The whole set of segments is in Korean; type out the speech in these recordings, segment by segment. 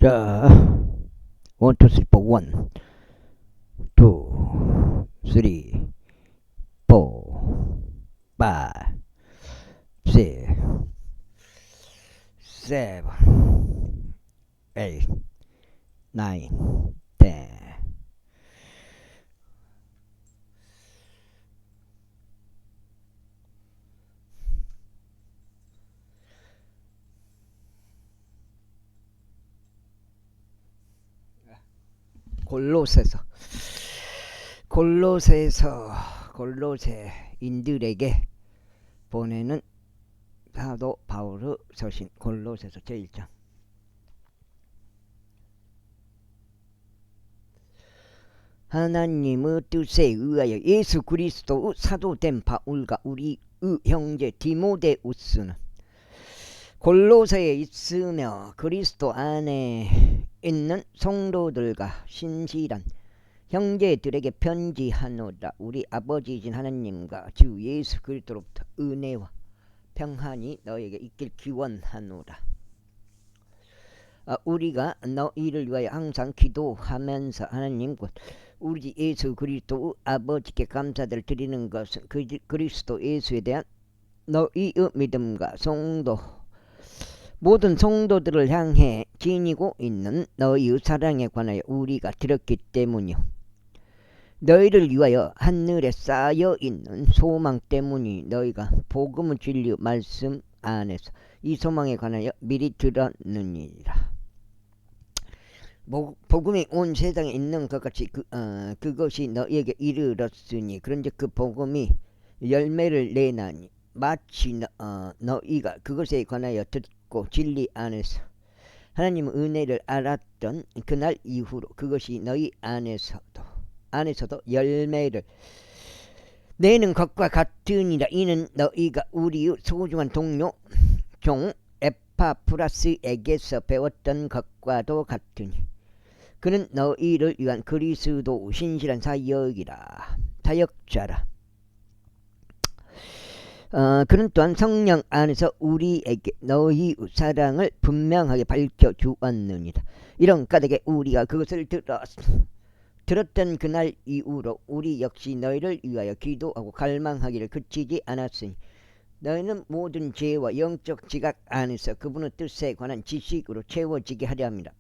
자, 1, 2, 3, 4, 1, 2, 3, 4, 5, 6, 7, 8, 9, 10. 골로새인들에게 보내는 사도 바울의 서신 골로새서 제1장. 하나님의 뜻에 의하여 예수 그리스도의 사도된 바울과 우리의 형제 디모데우스는 골로새에 있으며 그리스도 안에 있는 성도들과 신실한 형제들에게 편지하노라. 우리 아버지이신 하나님과 주 예수 그리스도로부터 은혜와 평안이 너에게 있길 기원하노라. 우리가 너희를 위하여 항상 기도하면서 하나님 곧 우리 예수 그리스도 아버지께 감사를 드리는 것은 그리스도 예수에 대한 너희의 믿음과 모든 성도들을 향해 지니고 있는 너희의 사랑에 관하여 우리가 들었기 때문이요. 너희를 위하여 하늘에 쌓여 있는 소망 때문이 너희가 복음의 진리 말씀 안에서 이 소망에 관하여 미리 들었느니라. 복음이 온 세상에 있는 것 같이 그것이 너희에게 이르렀으니 그런즉 그 복음이 열매를 내나니 마치 너희가 그것에 관하여 듣고 진리 안에서 하나님의 은혜를 알았던 그날 이후로 그것이 너희 안에서도 열매를 내는 것과 같으니라. 이는 너희가 우리의 소중한 동료 종 에파프라스에게서 배웠던 것과도 같으니 그는 너희를 위한 그리스도 신실한 사역자라. 그는 또한 성령 안에서 우리에게 너희의 사랑을 분명하게 밝혀주었느니라. 이런 까닭에 우리가 그것을 들었던 그날 이후로 우리 역시 너희를 위하여 기도하고 갈망하기를 그치지 않았으니 너희는 모든 죄와 영적 지각 안에서 그분의 뜻에 관한 지식으로 채워지게 하려 합니다.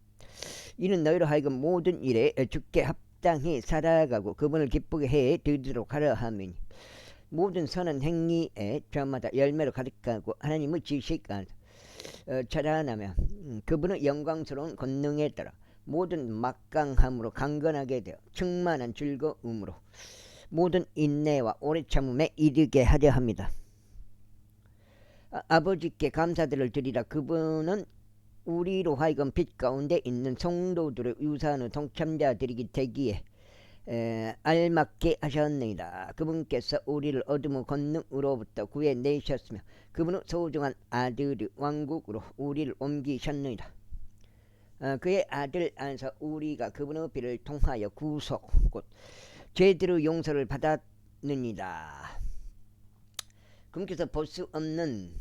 이는 너희로 하여금 모든 일에 주께 합당히 살아가고 그분을 기쁘게 해 드리도록 하려 함이니 모든 선한 행위에 저마다 열매로 가득하고 하나님의 지식 안에서 자라나며 그분의 영광스러운 권능에 따라 모든 막강함으로 강건하게 되어 충만한 즐거움으로 모든 인내와 오래 참음에 이르게 하려 합니다. 아버지께 감사들을 드리라. 그분은 우리로 하여금 빛 가운데 있는 성도들의 유산의 동참자들이기 되기에 알맞게 하셨느니라. 그분께서 우리를 어둠의 권능으로부터 구해내셨으며 그분의 소중한 아들의 왕국으로 우리를 옮기셨느니라. 그의 아들 안에서 우리가 그분의 피를 통하여 구속 곧 죄들의 용서를 받았느니라. 그분께서 볼 수 없는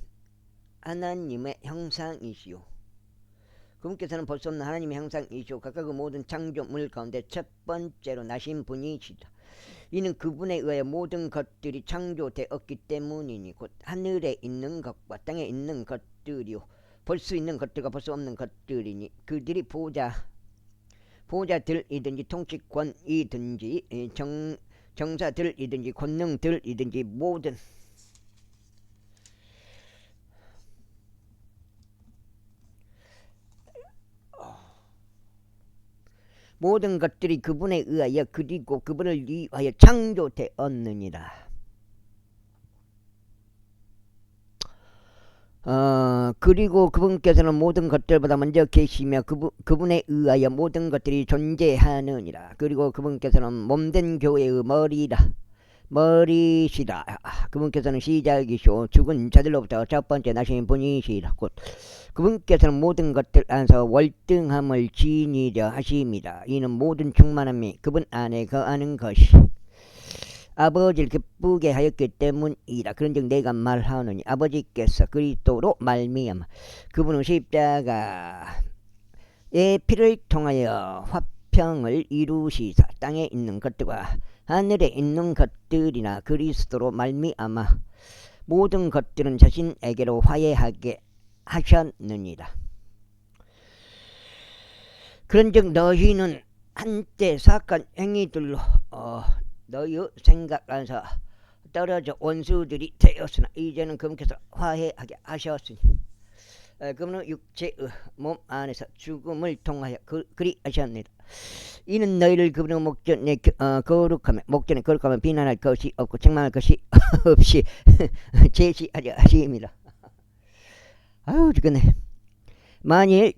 하나님의 형상이시오. 그분께서는 볼 수 없는 하나님의 형상이시오. 각각의 모든 창조물 가운데 첫 번째로 나신 분이시다. 이는 그분에 의하여 모든 것들이 창조되었기 때문이니 곧 하늘에 있는 것과 땅에 있는 것들이요 볼 수 있는 것들과 볼 수 없는 것들이니 그들이 보좌들이든지 통치권이든지 정사들이든지 권능들이든지 모든 것들이 그분에 의하여 그리고 그분을 위하여 창조되었느니라. 그리고 그분께서는 모든 것들보다 먼저 계시며 그분에 의하여 모든 것들이 존재하느니라. 그리고 그분께서는 몸된 교회의 머리시라. 그분께서는 시작이시오 죽은 자들로부터 첫 번째 나신 분이시라. 곧 그분께서는 모든 것들 안에서 월등함을 지니려 하심이라. 이는 모든 충만함이 그분 안에 거하는 것이 아버지를 기쁘게 하였기 때문이라. 그런즉 내가 말하노니 아버지께서 그리스도로 말미암아 그분의 십자가 피를 통하여 화평을 이루시사 땅에 있는 것들과 하늘에 있는 것들이나 그리스도로 말미암아 모든 것들은 자신에게로 화해하게 하셨느니라. 그런즉 너희는 한때 사악한 행위들로 너희 생각 안에서 떨어져 원수들이 되었으나 이제는 그분께서 화해하게 하셨으니 그분은 육체의 몸 안에서 죽음을 통하여 그리 하셨느니라. 이는 너희를 그분의 목전에 거룩하며 비난할 것이 없고 책망할 것이 없이 제시하려 하심이라. 아유 죽겠네. 만일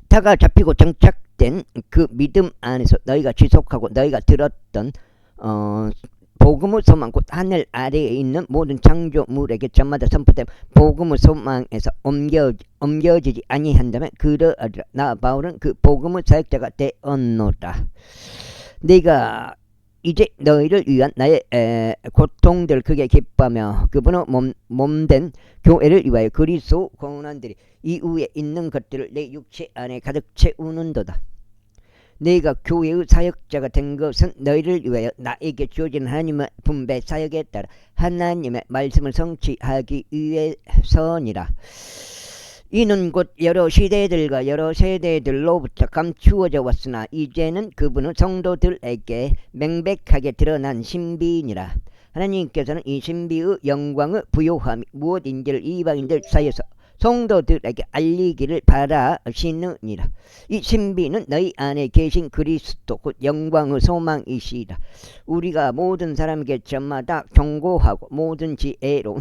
다가 잡히고 정착된 그 믿음 안에서 너희가 지속하고 너희가 들었던 복음의 소망 곧 하늘 아래에 있는 모든 창조물에게 저마다 선포된 복음의 소망에서 옮겨지지 아니한다면 그러하리라. 나 바울은 그 복음의 사역자가 되었노라. 내가 이제 너희를 위한 나의 고통들을 크게 기뻐하며 그분의 몸된 교회를 위하여 그리스도 고난들이 이후에 있는 것들을 내 육체 안에 가득 채우는도다. 내가 교회의 사역자가 된 것은 너희를 위하여 나에게 주어진 하나님의 분배 사역에 따라 하나님의 말씀을 성취하기 위해서니라. 이는 곧 여러 시대들과 여러 세대들로부터 감추어져 왔으나 이제는 그분은 성도들에게 명백하게 드러난 신비니라. 하나님께서는 이 신비의 영광의 부요함이 무엇인지를 이방인들 사이에서 성도들에게 알리기를 바라시느니라. 이 신비는 너희 안에 계신 그리스도 곧 영광의 소망이시라. 우리가 모든 사람에게 저마다 경고하고 모든 지혜로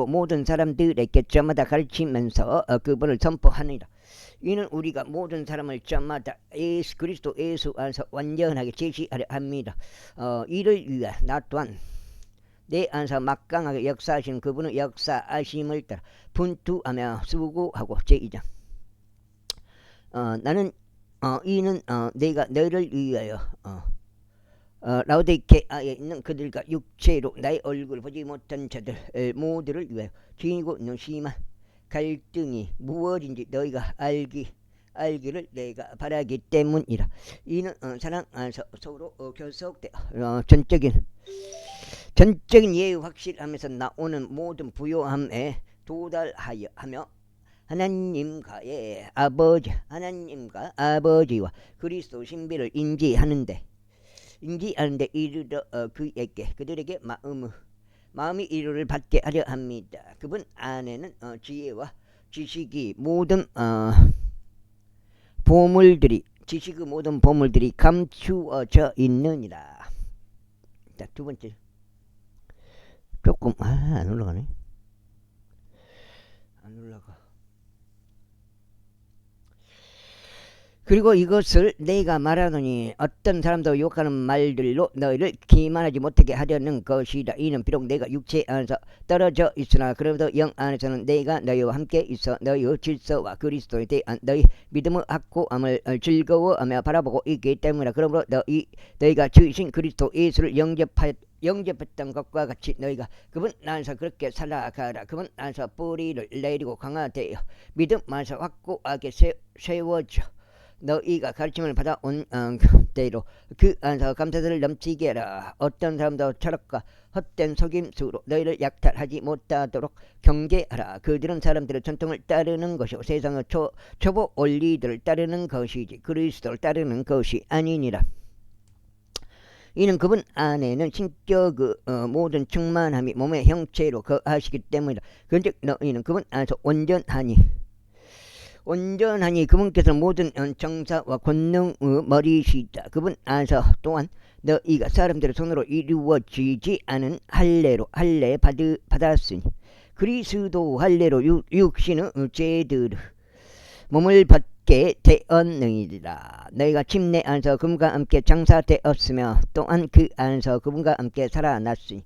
모든 사람들에게 저마다 가르치면서 그분을 선포하느니라. 이는 우리가 모든 사람을 저마다 그리스도 예수 안에서 완전하게 제시하려 합니다. 이를 위해 나 또한 내 안에서 막강하게 역사하신 그분의 역사하심을 따라 분투하며 수고하고 제2장 나는 이는 내가 너희를 위하여 라오디게아에 있는 그들과 육체로 나의 얼굴을 보지 못한 자들 모두를 위하여 지니고 있는 심한 갈등이 무엇인지 너희가 알기를 내가 바라기 때문이라. 이는 사랑 안에서 서로 교속되어 전적인 예의 확실하면서 나오는 모든 부요함에 도달하여 하며 하나님과 아버지와 그리스도 신비를 인지하는데 이르러 그들에게 마음이 이루를 받게 하려 합니다. 그분 안에는 지혜와 지식이 모든 지식의 모든 보물들이 감추어져 있느니라. 자, 두 번째. 조금 안 올라가네. 안 올라가. 그리고 이것을 내가 말하노니 어떤 사람도 욕하는 말들로 너희를 기만하지 못하게 하려는 것이다. 이는 비록 내가 육체 안에서 떨어져 있으나 그래도 영 안에서는 내가 너희와 함께 있어 너희의 질서와 그리스도에 대한 너희 믿음의 확고함을 즐거워하며 바라보고 있기 때문이라. 그러므로 너희가 주이신 그리스도 예수를 영접했던 것과 같이 너희가 그분 안에서 그렇게 살아가라. 그분 안에서 뿌리를 내리고 강화되어 믿음 안에서 확고하게 세워져 너희가 가르침을 받아온 대로 그 안에서 감사들을 넘치게 하라. 어떤 사람도 철학과 헛된 속임수로 너희를 약탈하지 못하도록 경계하라. 그들은 사람들의 전통을 따르는 것이고 세상의 초보 원리들을 따르는 것이지 그리스도를 따르는 것이 아니니라. 이는 그분 안에는 신격의 모든 충만함이 몸의 형체로 거하시기 때문이라. 그런즉 너희는 그분 안에서 온전하니 그분께서 모든 정사와 권능의 머리시다. 그분 안에서 또한 너희가 사람들의 손으로 이루어지지 않은 할례 받았으니 그리스도 할례로 육신의 죄들 몸을 받게 되었느니라. 너희가 침례 안에서 그분과 함께 장사되었으며 또한 그 안에서 그분과 함께 살아났으니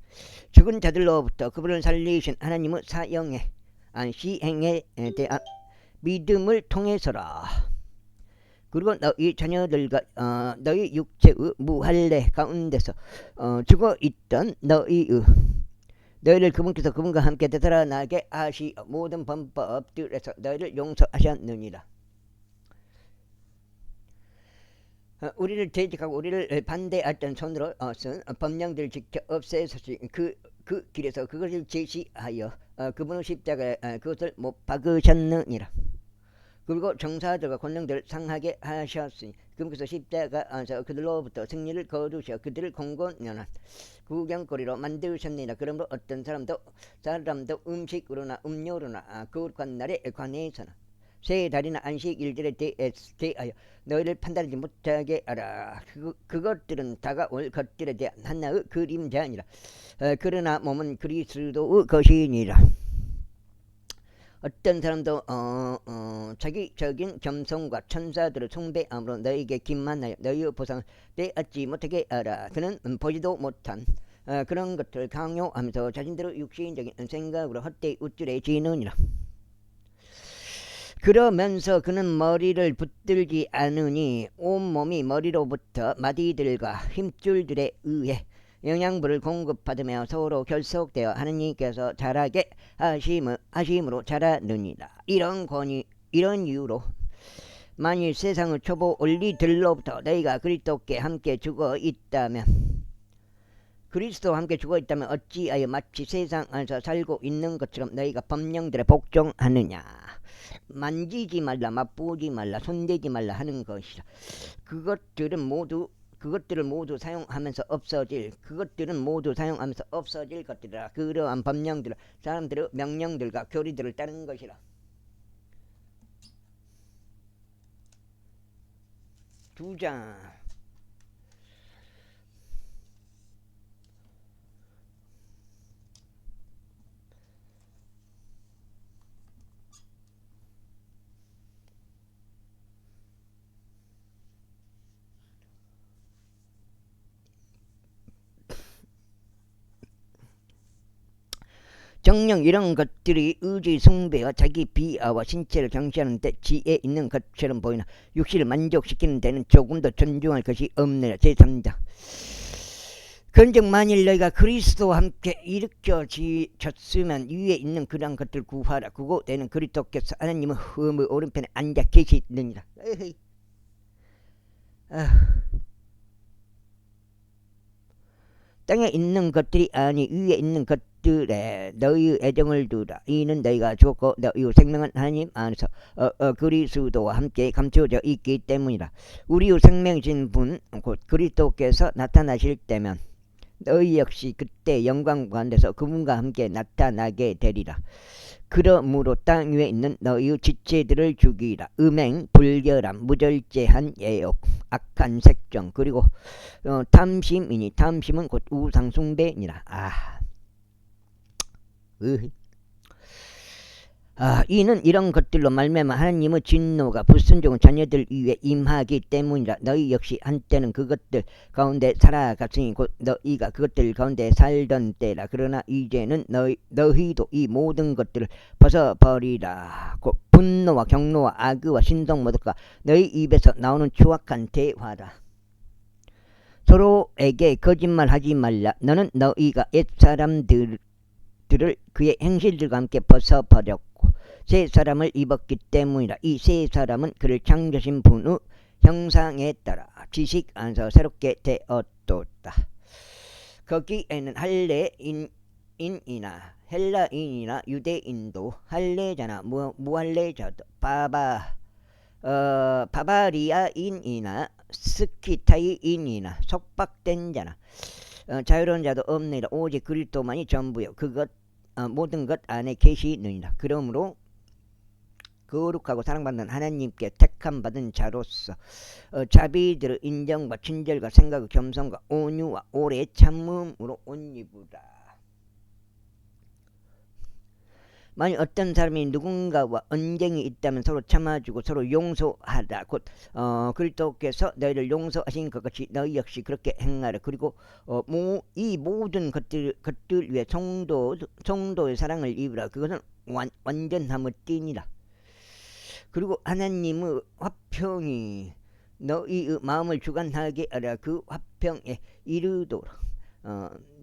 죽은 자들로부터 그분을 살리신 하나님의 사형의 시행에 대한 믿음을 통해서라. 그리고 너희 자녀들과 너희 육체의 무할례 가운데서 죽어있던 너희의 너희를 그분께서 그분과 함께 되살아나게 하시어 모든 범법들에서 너희를 용서하셨느니라. 우리를 대적하고 우리를 반대했던 손으로 쓴 법령들을 지켜 없애서시 그 길에서 그것을 제시하여 그분의 십자가에 그것을 못 박으셨느니라. 그리고 정사들과 권능들을 상하게 하셨으니 그분께서 십자가에서 그들로부터 승리를 거두셔 그들을 공곤연한 구경거리로 만드셨느니라. 그러므로 어떤 사람도 음식으로나 음료로나 거룩한 날에 관해서나 세 달이나 안식 일들에 대하여 너희를 판단하지 못하게 하라. 그것들은 다가올 것들에 대한 하나의 그림자니라. 그러나 몸은 그리스도의 것이니라. 어떤 사람도 자기적인 겸손과 천사들을 숭배함으로 너희에게 기만하여 너희의 보상을 빼앗지 못하게 하라. 그는 보지도 못한 그런 것들을 강요하면서 자신들의 육신적인 생각으로 헛되이 우쭐해지느니라. 그러면서 그는 머리를 붙들지 않으니 온몸이 머리로부터 마디들과 힘줄들에 의해 영양분을 공급받으며 서로 결속되어 하느님께서 자라게 하심으로 자라느니라. 이런 이유로 만일 세상의 초보 원리들로부터 너희가 그리스도께 함께 죽어 있다면 어찌하여 마치 세상 안에서 살고 있는 것처럼 너희가 법령들에 복종하느냐. 만지지 말라, 맛보지 말라, 손대지 말라 하는 것이라. 그것들을 모두 사용하면서 없어질 것들이라. 그러한 법령들은 사람들의 명령들과 교리들을 따르는 것이라. 두 장. 정녕 이런 것들이 의지 숭배와 자기 비하와 신체를 경시하는 데 지혜 있는 것처럼 보이나 육신을 만족시키는 데는 조금도 존중할 것이 없느라. 제3장. 그런즉 만일 너희가 그리스도와 함께 일으켜졌으면 위에 있는 그러한 것들 구하라. 그곳 에는 그리스도께서 하나님의 흠의 오른편에 앉아 계시느니라. 땅에 있는 것들이 아니 위에 있는 것들에 너희의 애정을 두라. 이는 너희가 죽었고 너희의 생명은 하나님 안에서 그리스도와 함께 감추어져 있기 때문이라. 우리의 생명이신 분 곧 그리스도께서 나타나실 때면 너희 역시 그때 영광 가운데서 그분과 함께 나타나게 되리라. 그러므로 땅 위에 있는 너희의 지체들을 죽이라. 음행, 불결함, 무절제한 예욕, 악한 색정, 그리고 탐심이니 탐심은 곧 우상숭배니라. 이는 이런 것들로 말미암아 하나님의 진노가 불순종한 자녀들 위에 임하기 때문이라. 너희 역시 한때는 그것들 가운데 살아갔으니 곧 너희가 그것들 가운데 살던 때라. 그러나 이제는 너희도 이 모든 것들을 벗어버리라. 곧 분노와 경노와 악의와 신동 모독과 너희 입에서 나오는 추악한 대화라. 서로에게 거짓말하지 말라. 너는 너희가 옛사람들을 그의 행실들과 함께 벗어버렸고 새 사람을 입었기 때문이라. 이 새 사람은 그를 창조신 분의 형상에 따라 지식 안에서 새롭게 되었도다. 거기에는 할례인이나 헬라인이나 유대인도 할례자나 무할례자도 바바리아인이나 스키타이인이나 속박된 자나 자유로운 자도 없느니라. 오직 그리스도만이 전부요 모든 것 안에 계시느니라. 그러므로 거룩하고 사랑받는 하나님께 택함받은 자로서 자비들의 인정과 친절과 생각의 겸손과 온유와 오래 참음으로 옷 입으라. 만일 어떤 사람이 누군가와 언쟁이 있다면 서로 참아주고 서로 용서하라. 곧 그리스도께서 너희를 용서하신 것 같이 너희 역시 그렇게 행하라. 그리고 이 모든 것들 위해 성도의 사랑을 입으라. 그것은 완전함의 띠니라. 그리고 하나님의 화평이 너희의 마음을 주관하게 하라. 그 화평에 이르도록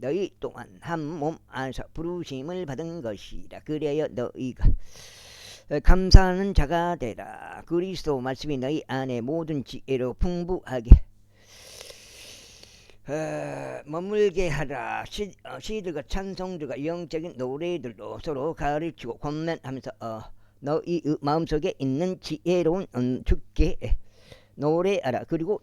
너희 또한 한 몸 안에서 부르심을 받은 것이라. 그래야 너희가 감사하는 자가 되라. 그리스도 말씀이 너희 안에 모든 지혜로 풍부하게 머물게 하라. 시들과 찬송들과 영적인 노래들로 서로 가르치고 권면하면서 너희 마음속에 있는 지혜로운 주께 노래하라. 그리고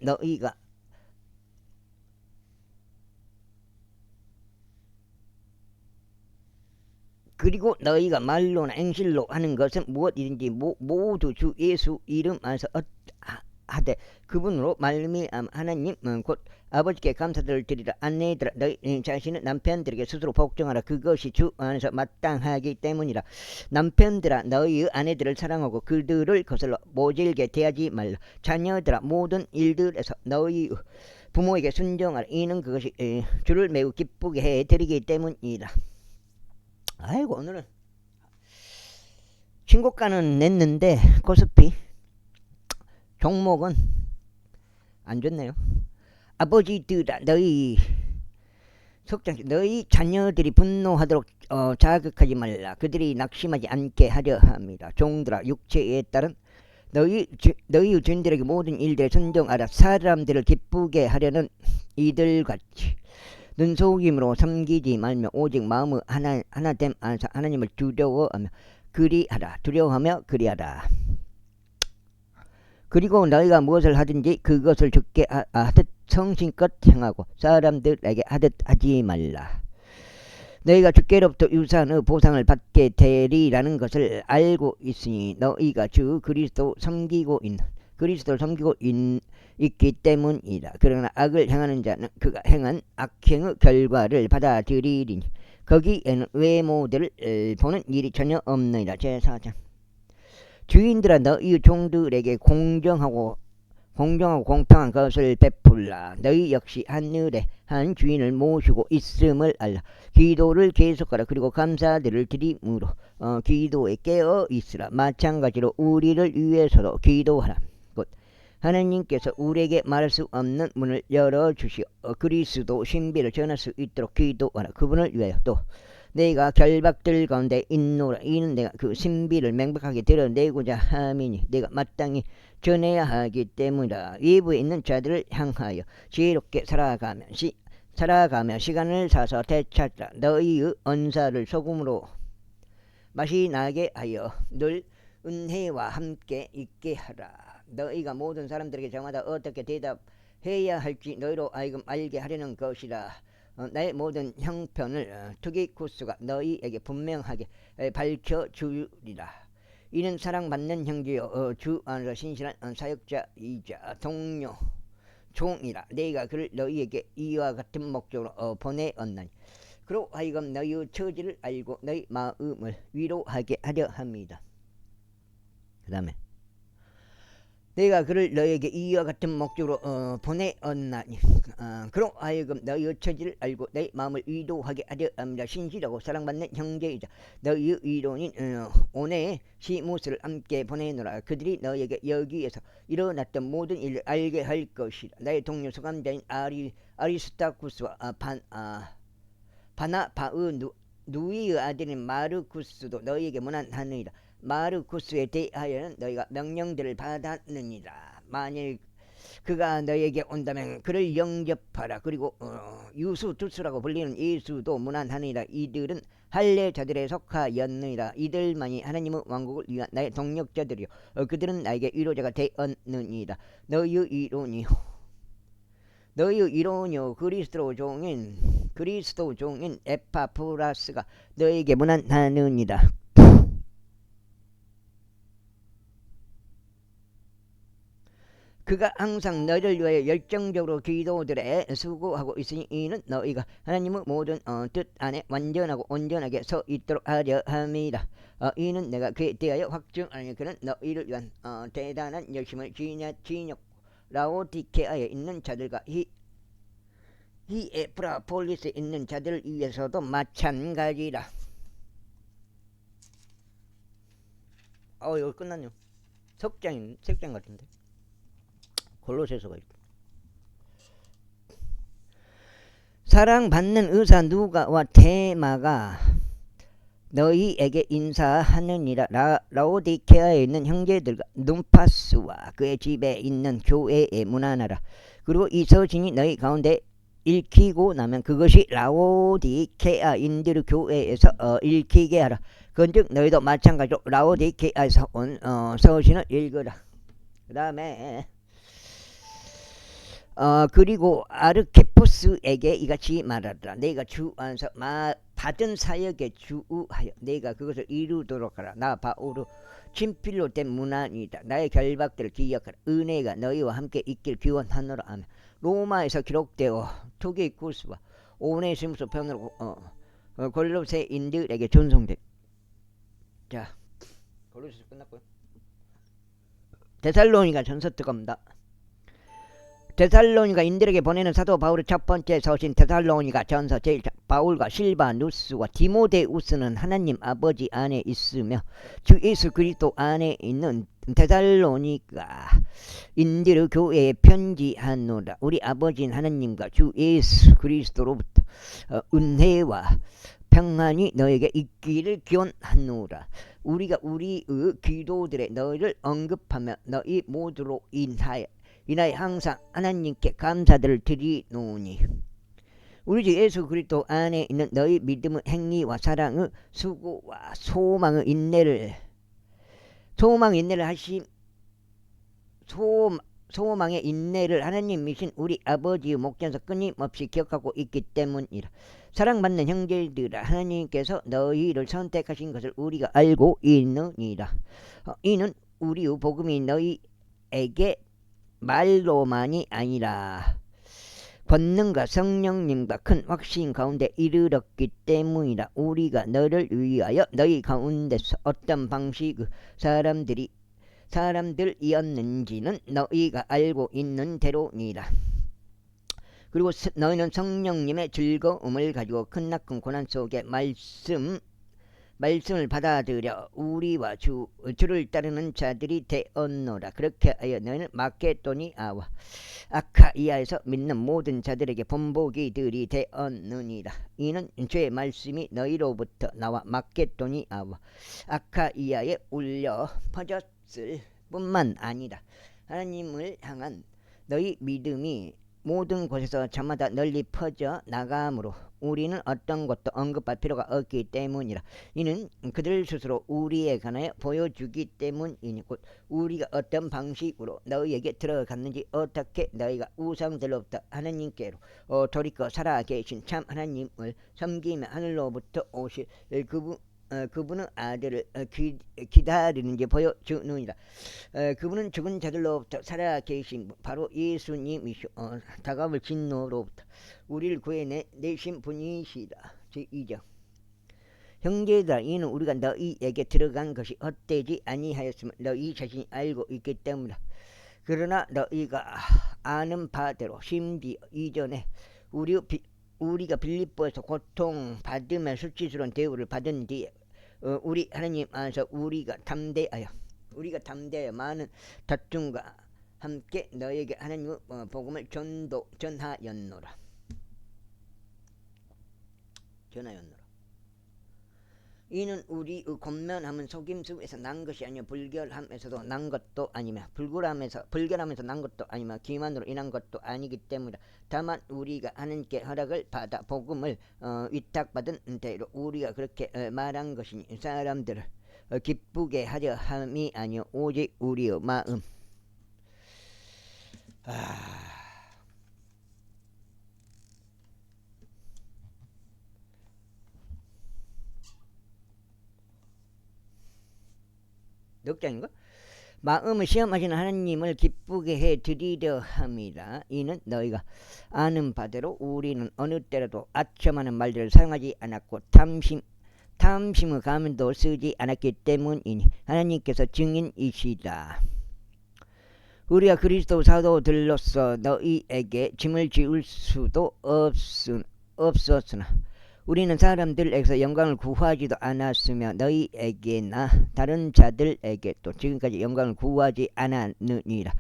너희가 말로나 행실로 하는 것은 무엇이든지 모두 주 예수 이름 안에서 하되 그분으로 말미암아 하나님 곧 아버지께 감사를 드리라. 아내들아 너희 자신은 남편들에게 스스로 복종하라. 그것이 주 안에서 마땅하기 때문이라. 남편들아 너희의 아내들을 사랑하고 그들을 거슬러 모질게 대하지 말라. 자녀들아 모든 일들에서 너희 부모에게 순종하라. 이는 그것이 주를 매우 기쁘게 해드리기 때문이라. 아이고 오늘은 신고가는 냈는데 코스피 종목은 안 좋네요. 아버지들아 너희 너희 자녀들이 분노하도록 자극하지 말라. 그들이 낙심하지 않게 하려 합니다. 종들아 육체에 따른 너희의 주인들에게 모든 일들에 순종하라. 사람들을 기쁘게 하려는 이들같이 눈속임으로 섬기지 말며 오직 마음의 하나됨 안에서 하나님을 두려워하며 그리하라. 그리고 너희가 무엇을 하든지 그것을 주께 하듯 성심껏 행하고 사람들에게 하듯 하지 말라. 너희가 주께로부터 유산의 보상을 받게 되리라는 것을 알고 있으니 너희가 주 그리스도를 섬기고 있기 때문이다. 그러나 악을 행하는 자는 그가 행한 악행의 결과를 받아들이리니 거기에는 외모들을 보는 일이 전혀 없느니라. 제4장. 주인들아 너희 종들에게 공정하고 공평한 것을 베풀라. 너희 역시 하늘에 한 주인을 모시고 있음을 알라. 기도를 계속하라. 그리고 감사들을 드림으로 기도에 깨어 있으라. 마찬가지로 우리를 위해서도 기도하라. 곧 하나님께서 우리에게 말할 수 없는 문을 열어주시어 그리스도 신비를 전할 수 있도록 기도하라. 그분을 위하여 또 내가 결박들 가운데 있노라. 이는 내가 그 신비를 명백하게 드러내고자 함이니 내가 마땅히 전해야 하기 때문이다. 외부에 있는 자들을 향하여 지혜롭게 살아가며 시간을 사서 되찾라. 너희의 언사를 소금으로 맛이 나게 하여 늘 은혜와 함께 있게 하라. 너희가 모든 사람들에게 저마다 어떻게 대답해야 할지 너희로 하여금 알게 하려는 것이라. 나의 모든 형편을 투기쿠스가 너희에게 분명하게 밝혀주리라. 이는 사랑받는 형제여 주 안에서 신실한 사역자이자 동료 종이라. 내가 그를 너희에게 이와 같은 목적으로 보내었나니 그로 하여금 너희의 처지를 알고 너희 마음을 위로하게 하려 합니다. 그 다음에 내가 그를 너에게 이와 같은 목적으로 보내었나니 그로 하여금 너희의 처지를 알고 너희 마음을 위로하게 하려 합니다. 신실하고 사랑받는 형제이자 너희의 위로인 오네시무스를 함께 보내노라. 그들이 너희에게 여기에서 일어났던 모든 일을 알게 할 것이라. 나의 동료 소감자인 아리스타쿠스와 바나바의 누이의 아들인 마르쿠스도 너희에게 문안하느니라. 마르쿠스에 대하여는 너희가 명령들을 받았느니라. 만일 그가 너희에게 온다면 그를 영접하라. 그리고 유수투수라고 불리는 예수도 문안하느니라. 이들은 할례자들에 속하였느니라. 이들만이 하나님의 왕국을 위한 나의 동력자들이요 그들은 나에게 위로자가 되었느니라. 너희의 이론이요 그리스도 종인 에파프라스가 너희에게 문안하느니라. 그가 항상 너희를 위하여 열정적으로 기도들에 수고하고 있으니 이는 너희가 하나님의 모든 뜻 안에 완전하고 온전하게 서 있도록 하려 함이라. 이는 내가 그에 대하여 확증하니 그는 너희를 위한 대단한 열심을 진역 라오디케아에 있는 자들과 히에프라폴리스에 있는 자들을 위해서도 마찬가지라. 이거 끝났네요. 석장 같은데. 골로새서가 있고 사랑받는 의사 누가와 데마가 너희에게 인사하느니라. 라오디케아에 있는 형제들과 눈파스와 그의 집에 있는 교회에 문안하라. 그리고 이 서신이 너희 가운데 읽히고 나면 그것이 라오디케아인들 교회에서 읽히게 하라. 그런즉 너희도 마찬가지로 라오디케아에서 온 서신을 읽으라. 그 다음에 그리고 아르케포스에게 이같이 말하라. 내가 주 안에서 받은 사역에 주우하여 내가 그것을 이루도록 하라. 나 바오로 친필로 된 문안이다. 나의 결박들을 기억하라. 은혜가 너희와 함께 있길 기원하노라. 하며 로마에서 기록되어 투기쿠스와 오네시무스 편으로 골로새인들에게 전송돼. 자, 골로새서 끝났고요. 데살로니가 전서 들어갑니다. 데살로니가 인들에게 보내는 사도 바울의 첫 번째 서신 데살로니가 전서 제1장. 바울과 실바누스와 디모데우스는 하나님 아버지 안에 있으며 주 예수 그리스도 안에 있는 데살로니가 인들 교회에 편지하노라. 우리 아버지인 하나님과 주 예수 그리스도로부터 은혜와 평안이 너에게 있기를 기원하노라. 우리가 우리의 기도들에 너희를 언급하며 너희 모두로 인하여 항상 하나님께 감사들을 드리노니 우리 주 예수 그리스도 안에 있는 너희 믿음의 행위와 사랑의 수고와 소망의 인내를 소망의 인내를 하나님이신 우리 아버지의 목전에서 끊임없이 기억하고 있기 때문이라. 사랑받는 형제들아, 하나님께서 너희를 선택하신 것을 우리가 알고 있느니라. 이는 우리의 복음이 너희에게 말로만이 아니라 권능과 성령님과 큰 확신 가운데 이르렀기 때문이라. 우리가 너를 위하여 너희 가운데서 어떤 방식의 사람들이었는지는 너희가 알고 있는 대로니라. 그리고 너희는 성령님의 즐거움을 가지고 크나큰 고난 속에 말씀을 받아들여 우리와 주를 따르는 자들이 되었노라. 그렇게 하여 너희는 마케도니아와 아카이아에서 믿는 모든 자들에게 본보기들이 되었느니라. 이는 주의 말씀이 너희로부터 나와 마케도니아와 아카이아에 울려 퍼졌을 뿐만 아니라 하나님을 향한 너희 믿음이 모든 곳에서 저마다 널리 퍼져 나가므로 우리는 어떤 것도 언급할 필요가 없기 때문이라. 이는 그들 스스로 우리에 관하여 보여주기 때문이니 곧 우리가 어떤 방식으로 너희에게 들어갔는지 어떻게 너희가 우상들로부터 하나님께로 돌이켜 살아계신 참 하나님을 섬기며 하늘로부터 오실 그분의 아들을 기다리는지 보여주느니라. 그분은 죽은 자들로부터 살아계신 바로 예수님이시오. 다가올 진노로부터 우리를 구해내신 분이시라. 제2장. 형제들아, 이는 우리가 너희에게 들어간 것이 헛되지 아니하였으면 너희 자신이 알고 있기 때문이라. 그러나 너희가 아는 바대로 심지어 이전에 우리가 빌립보에서 고통받으며 수치스러운 대우를 받은 뒤에 우리 하나님 안에서 우리가 담대하여 많은 다툼과 함께 너에게 하나님의 복음을 전하였노라. 이는 우리의 권면함은 속임수에서 난 것이 아니며 불결함에서도 난 것도 아니며 불결함에서 난 것도 아니며 기만으로 인한 것도 아니기 때문이다. 다만 우리가 하나님께 허락을 받아 복음을 위탁받은 대로 우리가 그렇게 말한 것이니 사람들을 기쁘게 하려 함이 아니요 오직 우리의 마음. 넉장인가? 마음을 시험하시는 하나님을 기쁘게 해드리려 함이라. 이는 너희가 아는 바대로 우리는 어느 때라도 아첨하는 말들을 사용하지 않았고 탐심의 가면도 쓰지 않았기 때문이니 하나님께서 증인이시다. 우리가 그리스도 사도들로서 너희에게 짐을 지을 수도 없었으나 우리는 사람들에게서 영광을 구하지도 않았으며 너희에게나 다른 자들에게 또 지금까지 영광을 구하지 않았느니라.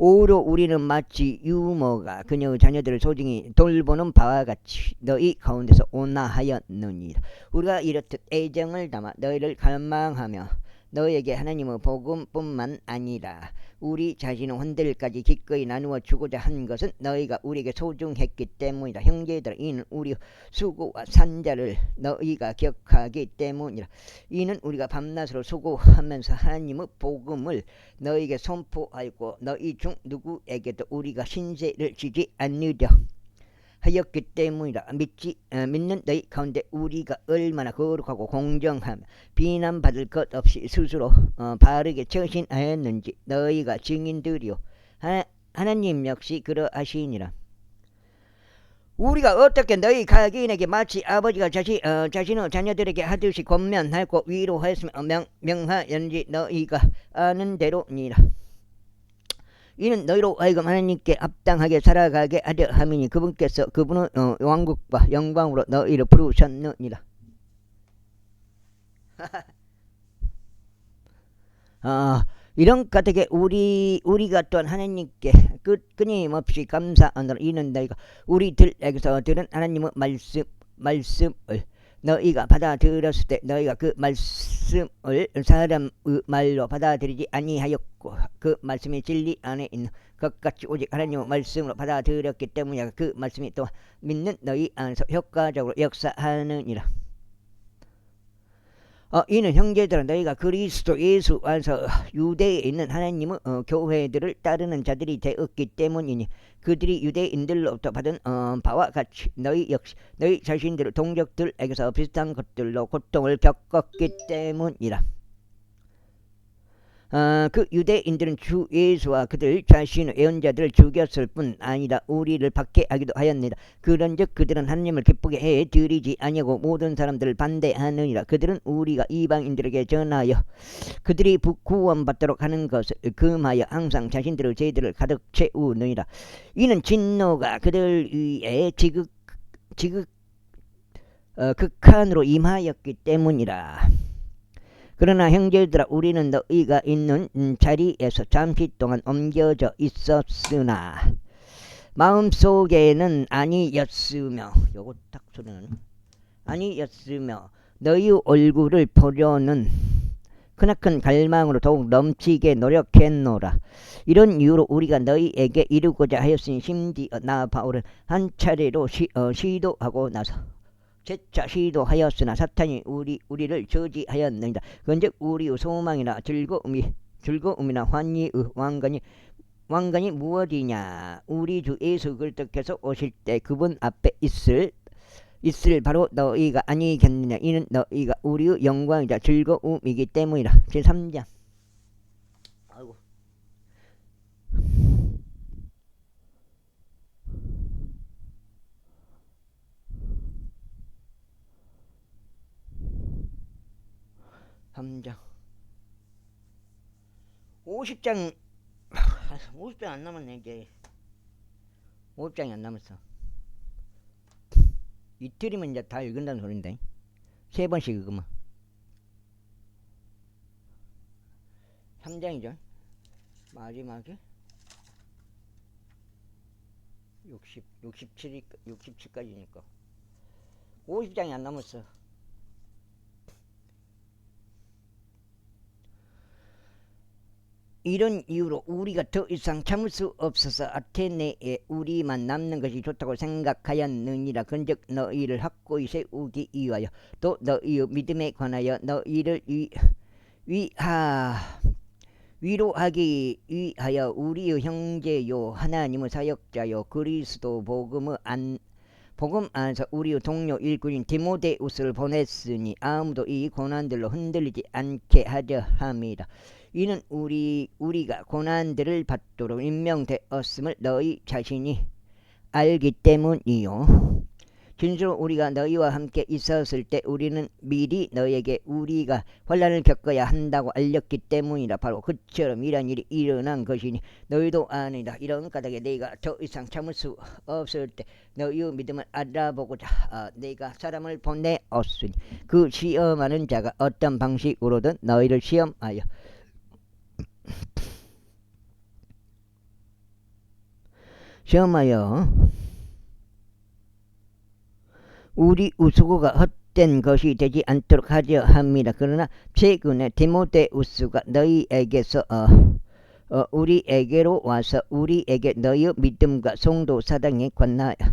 오히려 우리는 마치 유모가 그녀의 자녀들을 소중히 돌보는 바와 같이 너희 가운데서 온화하였느니라. 우리가 이렇듯 애정을 담아 너희를 갈망하며 너희에게 하나님의 복음뿐만 아니라 우리 자신의 혼들까지 기꺼이 나누어 주고자 한 것은 너희가 우리에게 소중했기 때문이다. 형제들아, 이는 우리 수고와 산자를 너희가 기억하기 때문이라. 이는 우리가 밤낮으로 수고하면서 하나님의 복음을 너희에게 선포하였고 너희 중 누구에게도 우리가 신세를 지지 않으려 하였기 때문이라. 믿는 너희 가운데 우리가 얼마나 거룩하고 공정하며 비난받을 것 없이 스스로 바르게 처신하였는지 너희가 증인들이요. 하나님 역시 그러하시니라. 우리가 어떻게 너희 각인에게 마치 아버지가 자신의 자녀들에게 하듯이 권면하고 위로하였으며 명하였는지 너희가 아는 대로니라. 이는 너희로 하여금 하나님께 합당하게 살아가게 하려 함이니 그분께서 그분의 왕국과 영광으로 너희를 부르셨느니라. 이런 까닭에 우리가 또한 하나님께 끊임없이 감사하노라. 이는 너희가 우리들에게서 들은 하나님의 말씀을 너희가 받아들였을 때 너희가 그 말씀을 사람의 말로 받아들이지 아니하였고 그 말씀이 진리 안에 있는 것 같이 오직 하나님의 말씀으로 받아들였기 때문이야. 그 말씀이 또 믿는 너희 안에서 효과적으로 역사하느니라. 이는 형제들아, 너희가 그리스도 예수 안에서 유대에 있는 하나님의 교회들을 따르는 자들이 되었기 때문이니 그들이 유대인들로부터 받은 바와 같이 너희 역시 너희 자신들의 동족들에게서 비슷한 것들로 고통을 겪었기 때문이라. 그 유대인들은 주 예수와 그들 자신의 예언자들을 죽였을 뿐 아니라 우리를 박해하기도 하였느니라. 그런즉 그들은 하나님을 기쁘게 해 드리지 아니하고 모든 사람들을 반대하느니라. 그들은 우리가 이방인들에게 전하여 그들이 구원받도록 하는 것을 금하여 항상 자신들의 죄들을 가득 채우느니라. 이는 진노가 그들 위에 극한으로 임하였기 때문이라. 그러나 형제들아, 우리는 너희가 있는 자리에서 잠시 동안 옮겨져 있었으나 마음속에는 아니었으며 요거 딱 소리는 아니었으며 너희 얼굴을 보려는 크나큰 갈망으로 더욱 넘치게 노력했노라. 이런 이유로 우리가 너희에게 이루고자 하였으니 심지어 나 바울은 한 차례로 시도하고 나서 재차 시도하였으나 사탄이 우리를 저지하였느니라. 그런즉 우리의 소망이나 즐거움이나 환희의 왕관이 무엇이냐? 우리 주 예수 그리스도께서 오실 때 그분 앞에 있을 바로 너희가 아니겠느냐? 이는 너희가 우리의 영광이자 즐거움이기 때문이라. 제3장. 아이고. 삼장 50장 안 남았네. 이제 50장이 안 남았어. 이틀이면 이제 다 읽는다는 소린데 3번씩 읽으면 3장이죠 마지막에 67까지니까 50장이 안 남았어. 이런 이유로 우리가 더 이상 참을 수 없어서 아테네에 우리만 남는 것이 좋다고 생각하였느니라. 그런즉 너희를 확고히 세우기 위하여 또 너희의 믿음에 관하여 너희를 위로하기 위하여 우리의 형제요 하나님의 사역자요 그리스도 복음 안에서 우리의 동료 일꾼인 디모데우스를 보냈으니 아무도 이 고난들로 흔들리지 않게 하려 함이라. 이는 우리가 고난들을 받도록 임명되었음을 너희 자신이 알기 때문이요. 진실로 우리가 너희와 함께 있었을 때 우리는 미리 너희에게 우리가 환난을 겪어야 한다고 알렸기 때문이라. 바로 그처럼 이런 일이 일어난 것이니 너희도 아니라. 이런 까닭에 너희가 더 이상 참을 수 없을 때 너희의 믿음을 알아보고자 내가 사람을 보내었으니 그 시험하는 자가 어떤 방식으로든 너희를 시험하여 시험하여 우리 우스고가 헛된 것이 되지 않도록 하려 합니다. 그러나 최근에 디모데우스가 너희에게서 우리에게로 와서 우리에게 너희의 믿음과 성도 사랑에 관한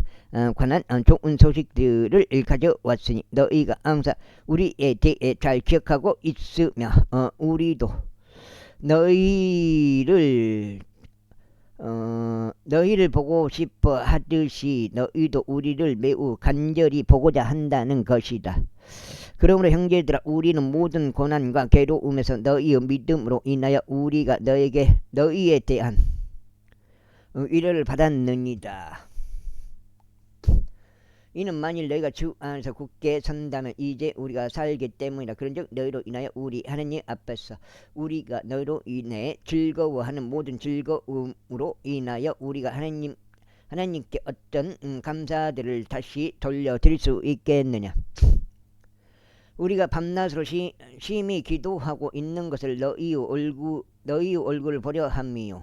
좋은 소식들을 가져왔으니 너희가 항상 우리에 대해 잘 기억하고 있으며 우리도 너희를 보고 싶어 하듯이 너희도 우리를 매우 간절히 보고자 한다는 것이다. 그러므로 형제들아, 우리는 모든 고난과 괴로움에서 너희의 믿음으로 인하여 우리가 너희에 대한 위로를 받았느니라. 이는 만일 너희가 주 안에서 굳게 선다면 이제 우리가 살기 때문이라. 그런즉 너희로 인하여 우리 하나님 앞에서 우리가 너희로 인해 즐거워하는 모든 즐거움으로 인하여 우리가 하나님께 어떤 감사들을 다시 돌려드릴 수 있겠느냐. 우리가 밤낮으로 심히 기도하고 있는 것을 너희의 얼굴을 보려 함이요.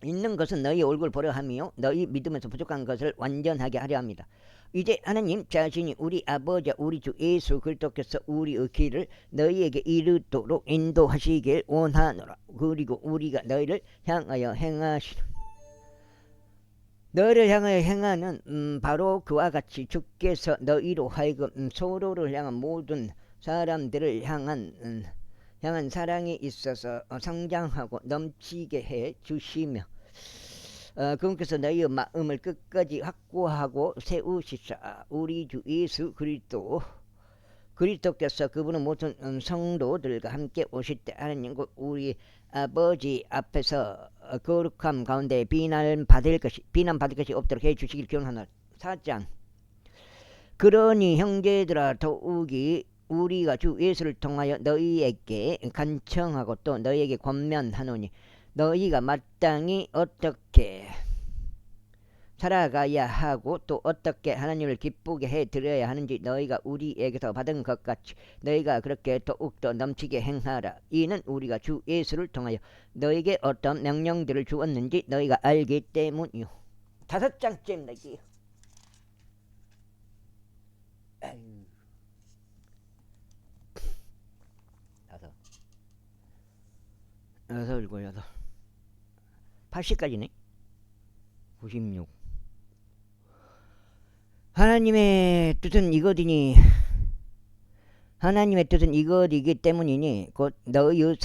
있는 것은 너희 얼굴 보려 함이요 너희 믿음에서 부족한 것을 완전하게 하려 합니다. 이제 하나님 자신이 우리 아버지 우리 주 예수 그리스도께서 우리의 길을 너희에게 이르도록 인도하시길 원하노라. 그리고 우리가 너희를 향하여 행하는 바로 그와 같이 주께서 너희로 하여금 서로를 향한 모든 사람들을 향한 사랑이 있어서 성장하고 넘치게 해 주시며 그분께서 너희의 마음을 끝까지 확고하고 세우시사 우리 주 예수 그리스도께서 그분은 모든 성도들과 함께 오실 때 하나님 우리 아버지 앞에서 거룩함 가운데 비난받을 것이 없도록 해 주시길 기원하노라. 4장. 그러니 형제들아, 더욱이 우리가 주 예수를 통하여 너희에게 간청하고 또 너희에게 권면하노니 너희가 마땅히 어떻게 살아가야 하고 또 어떻게 하나님을 기쁘게 해드려야 하는지 너희가 우리에게서 받은 것 같이 너희가 그렇게 더욱더 넘치게 행하라. 이는 우리가 주 예수를 통하여 너희에게 어떤 명령들을 주었는지 너희가 알기 때문이요. 5장째입니다. 이게. 여섯, 일곱, 여덟 80까지네. 96. 하나님의 뜻은 이것이기 때문이니 곧 너희의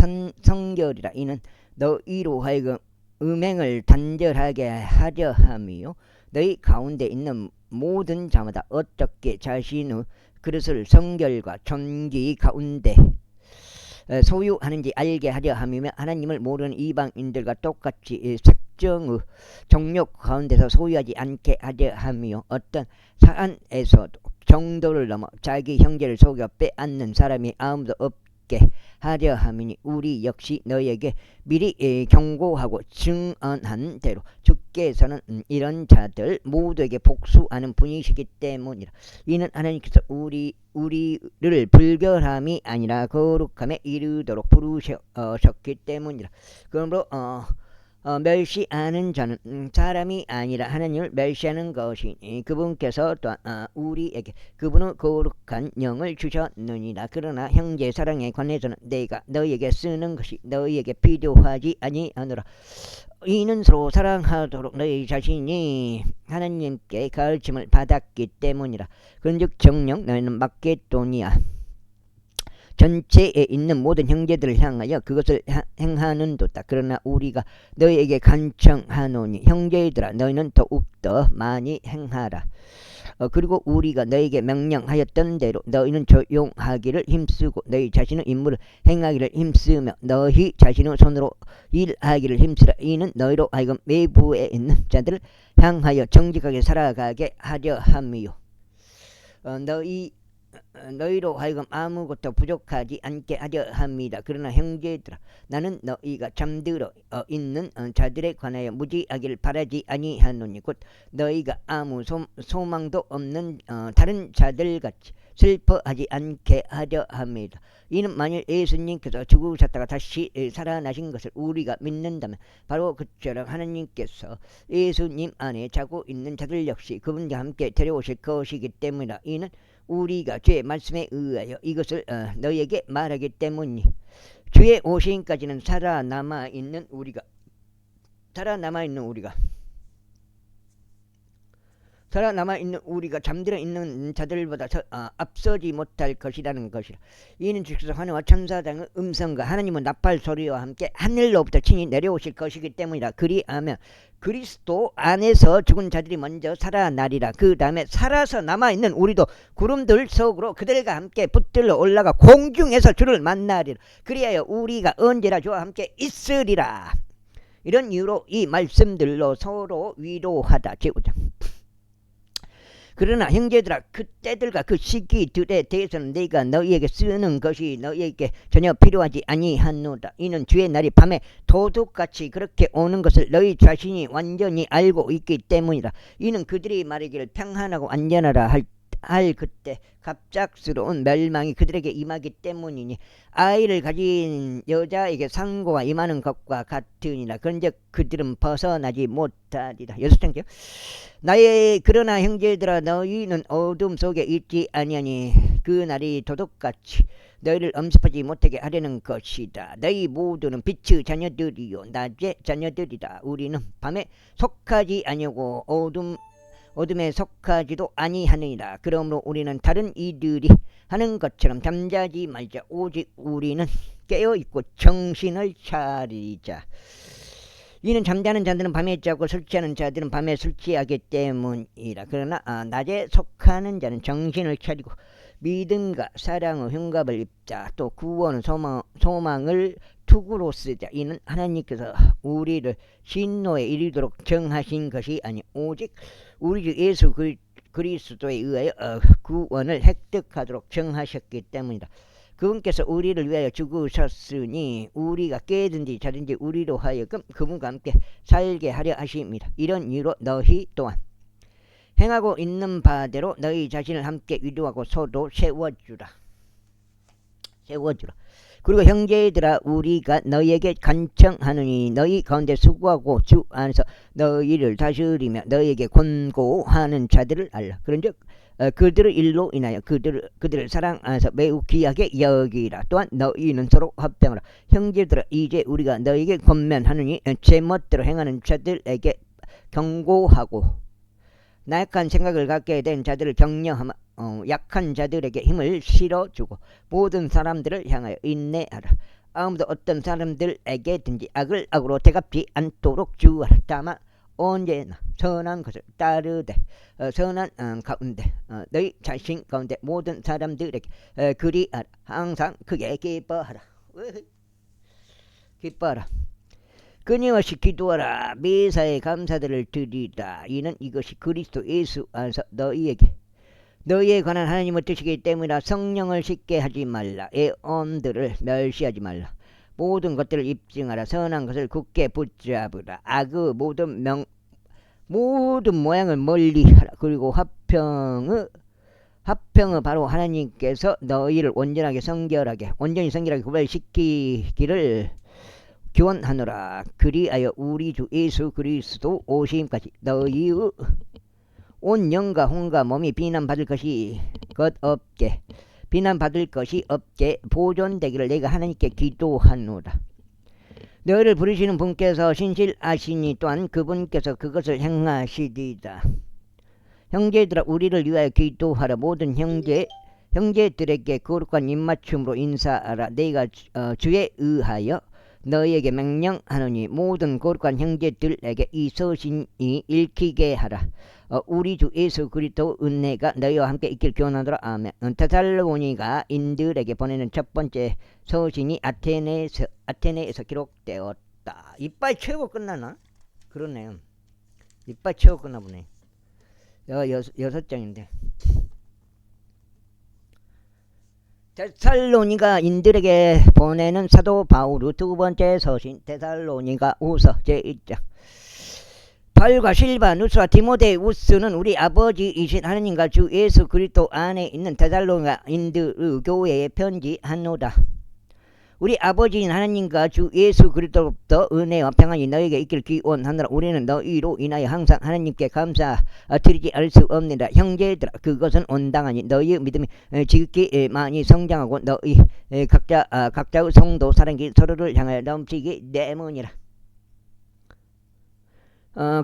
성결이라. 이는 너희로 하여금 음행을 단절하게 하려 함이요 너희 가운데 있는 모든 자마다 어떻게 자신의 그릇을 성결과 존귀 가운데 소유하는지 알게 하려 함이며 하나님을 모르는 이방인들과 똑같이 색정의 정욕 가운데서 소유하지 않게 하려 함이요 어떤 사안에서도 정도를 넘어 자기 형제를 속여 빼앗는 사람이 아무도 없게 하려 함이니 우리 역시 너희에게 미리 경고하고 증언한 대로 주께서는 이런 자들 모두에게 복수하는 분이시기 때문이라. 이는 하나님께서 우리를 불결함이 아니라 거룩함에 이르도록 부르셨기 때문이라. 그러므로 멸시하는 자는 사람이 아니라 하나님을 멸시하는 것이니 그분께서 또한 우리에게 그분의 거룩한 영을 주셨느니라. 그러나 형제 사랑에 관해서는 내가 너희에게 쓰는 것이 너희에게 필요하지 아니하노라. 이는 서로 사랑하도록 너희 자신이 하나님께 가르침을 받았기 때문이라. 그런즉 정녕 너희는 마게도니아 전체에 있는 모든 형제들을 향하여 그것을 행하는도다. 그러나 우리가 너희에게 간청하노니 형제들아 너희는 더욱더 많이 행하라. 그리고 우리가 너희에게 명령하였던 대로 너희는 조용하기를 힘쓰고 너희 자신의 임무를 행하기를 힘쓰며 너희 자신의 손으로 일하기를 힘쓰라. 이는 너희로 하여금 외부에 있는 자들을 향하여 정직하게 살아가게 하려 함이요 너희로 하여금 아무것도 부족하지 않게 하려 합니다. 그러나 형제들아 나는 너희가 잠들어 있는 자들에 관하여 무지하기를 바라지 아니하노니 곧 너희가 아무 소망도 없는 다른 자들같이 슬퍼하지 않게 하려 합니다. 이는 만일 예수님께서 죽으셨다가 다시 살아나신 것을 우리가 믿는다면 바로 그처럼 하나님께서 예수님 안에 자고 있는 자들 역시 그분과 함께 데려오실 것이기 때문이다. 이는 우리가 주의 말씀에 의하여 이것을 너희에게 말하기 때문이 주의 오시기까지는 살아남아 있는 우리가 잠들어 있는 자들보다 앞서지 못할 것이라는 것이라. 이는 주께서 하늘과 천사장의 음성과 하나님은 나팔 소리와 함께 하늘로부터 친히 내려오실 것이기 때문이라. 그리하면 그리스도 안에서 죽은 자들이 먼저 살아나리라. 그 다음에 살아서 남아있는 우리도 구름들 속으로 그들과 함께 붙들러 올라가 공중에서 주를 만나리라. 그리하여 우리가 언제나 주와 함께 있으리라. 이런 이유로 이 말씀들로 서로 위로하다 제우자. 그러나 형제들아, 그때들과 그 시기들에 대해서는 내가 너희에게 쓰는 것이 너희에게 전혀 필요하지 아니하노라. 이는 주의 날이 밤에 도둑같이 그렇게 오는 것을 너희 자신이 완전히 알고 있기 때문이라. 이는 그들이 말하기를 평안하고 안전하라 할 그때 갑작스러운 멸망이 그들에게 임하기 때문이니 아이를 가진 여자에게 상고가 임하는 것과 같으니라. 그런즉 그들은 벗어나지 못하리라. 6장죠. 그러나 형제들아, 너희는 어둠 속에 있지 아니하니 그 날이 도둑같이 너희를 엄습하지 못하게 하려는 것이다. 너희 모두는 빛의 자녀들이요 낮의 자녀들이다. 우리는 밤에 속하지 아니하고 어둠에 속하지도 아니하느니라. 그러므로 우리는 다른 이들이 하는 것처럼 잠자지 말자. 오직 우리는 깨어있고 정신을 차리자. 이는 잠자는 자들은 밤에 자고 설치하는 자들은 밤에 설치하기 때문이라. 그러나 낮에 속하는 자는 정신을 차리고 믿음과 사랑의 흉갑을 입자. 또 구원의 소망을 투구로 쓰자. 이는 하나님께서 우리를 진노에 이르도록 정하신 것이 아니 오직 우리 주 예수 그리스도에 의하여 구원을 획득하도록 정하셨기 때문이다. 그분께서 우리를 위하여 죽으셨으니 우리가 깨든지 자든지 우리로 하여금 그분과 함께 살게 하려 하십니다. 이런 이유로 너희 또한 행하고 있는 바대로 너희 자신을 함께 위로하고 서로 세워주라. 그리고 형제들아, 우리가 너희에게 간청하느니 너희 가운데 수고하고 주 안에서 너희를 다스리며 너희에게 권고하는 자들을 알라. 그런즉 그들의 일로 인하여 그들을 사랑 안에서 매우 귀하게 여기라. 또한 너희는 서로 합당하라. 형제들아, 이제 우리가 너희에게 권면하느니 제멋대로 행하는 자들에게 경고하고 나약한 생각을 갖게 된 자들을 격려하며 약한 자들에게 힘을 실어주고 모든 사람들을 향하여 인내하라. 아무도 어떤 사람들에게든지 악을 악으로 대갚지 않도록 주의하라. 다만 언제나 선한 것을 따르되 선한 가운데 너희 자신 가운데 모든 사람들에게 그리하라. 항상 크게 기뻐하라. 끊임없이 기도하라. 매사에 감사들을 드리라. 이는 이것이 그리스도 예수 안에서 너희에 관한 하나님의 뜻이기 때문이라. 성령을 쉽게 하지 말라. 애언들을 멸시하지 말라. 모든 것들을 입증하라. 선한 것을 굳게 붙잡으라. 악의 모든 모양을 멀리하라. 그리고 화평의 바로 하나님께서 너희를 온전히 성결하게 구별시키기를 기원하노라. 그리하여 우리 주 예수 그리스도 오심까지 너희의 온 영과 혼과 몸이 비난받을 것이 없게 보존되기를 내가 하나님께 기도하노라. 너희를 부르시는 분께서 신실하시니 또한 그분께서 그것을 행하시리다. 형제들아, 우리를 위하여 기도하라. 모든 형제들에게 거룩한 입맞춤으로 인사하라. 내가 주에 의하여 너희에게 명령하노니 모든 거룩한 형제들에게 이 서신이 읽히게 하라. 우리 주 예수 그리스도 은혜가 너희와 함께 있길 기원하노라. 아멘. 데살로니가 인들에게 보내는 첫 번째 서신이 아테네에서 기록되었다. 이빨 채우고 끝나나? 그러네요. 이빨 채우고 끝나보네. 6장인데. 데살로니가 인들에게 보내는 사도 바울의 두 번째 서신 데살로니가 후서 제1장. 바울과 실바누스와 디모데우스는 우리 아버지이신 하느님과 주 예수 그리스도 안에 있는 데살로니가인들 교회에 편지하노라. 우리 아버지인 하나님과 주 예수 그리스도로부터 은혜와 평안이 너에게 있길 기원하노라. 우리는 너희로 인하여 항상 하나님께 감사드리지 않을 수 없느니라. 형제들아, 그것은 온당하니 너희의 믿음이 지극히 많이 성장하고 너희 각자의 성도 사랑이 서로를 향하여 넘치기 때문이라.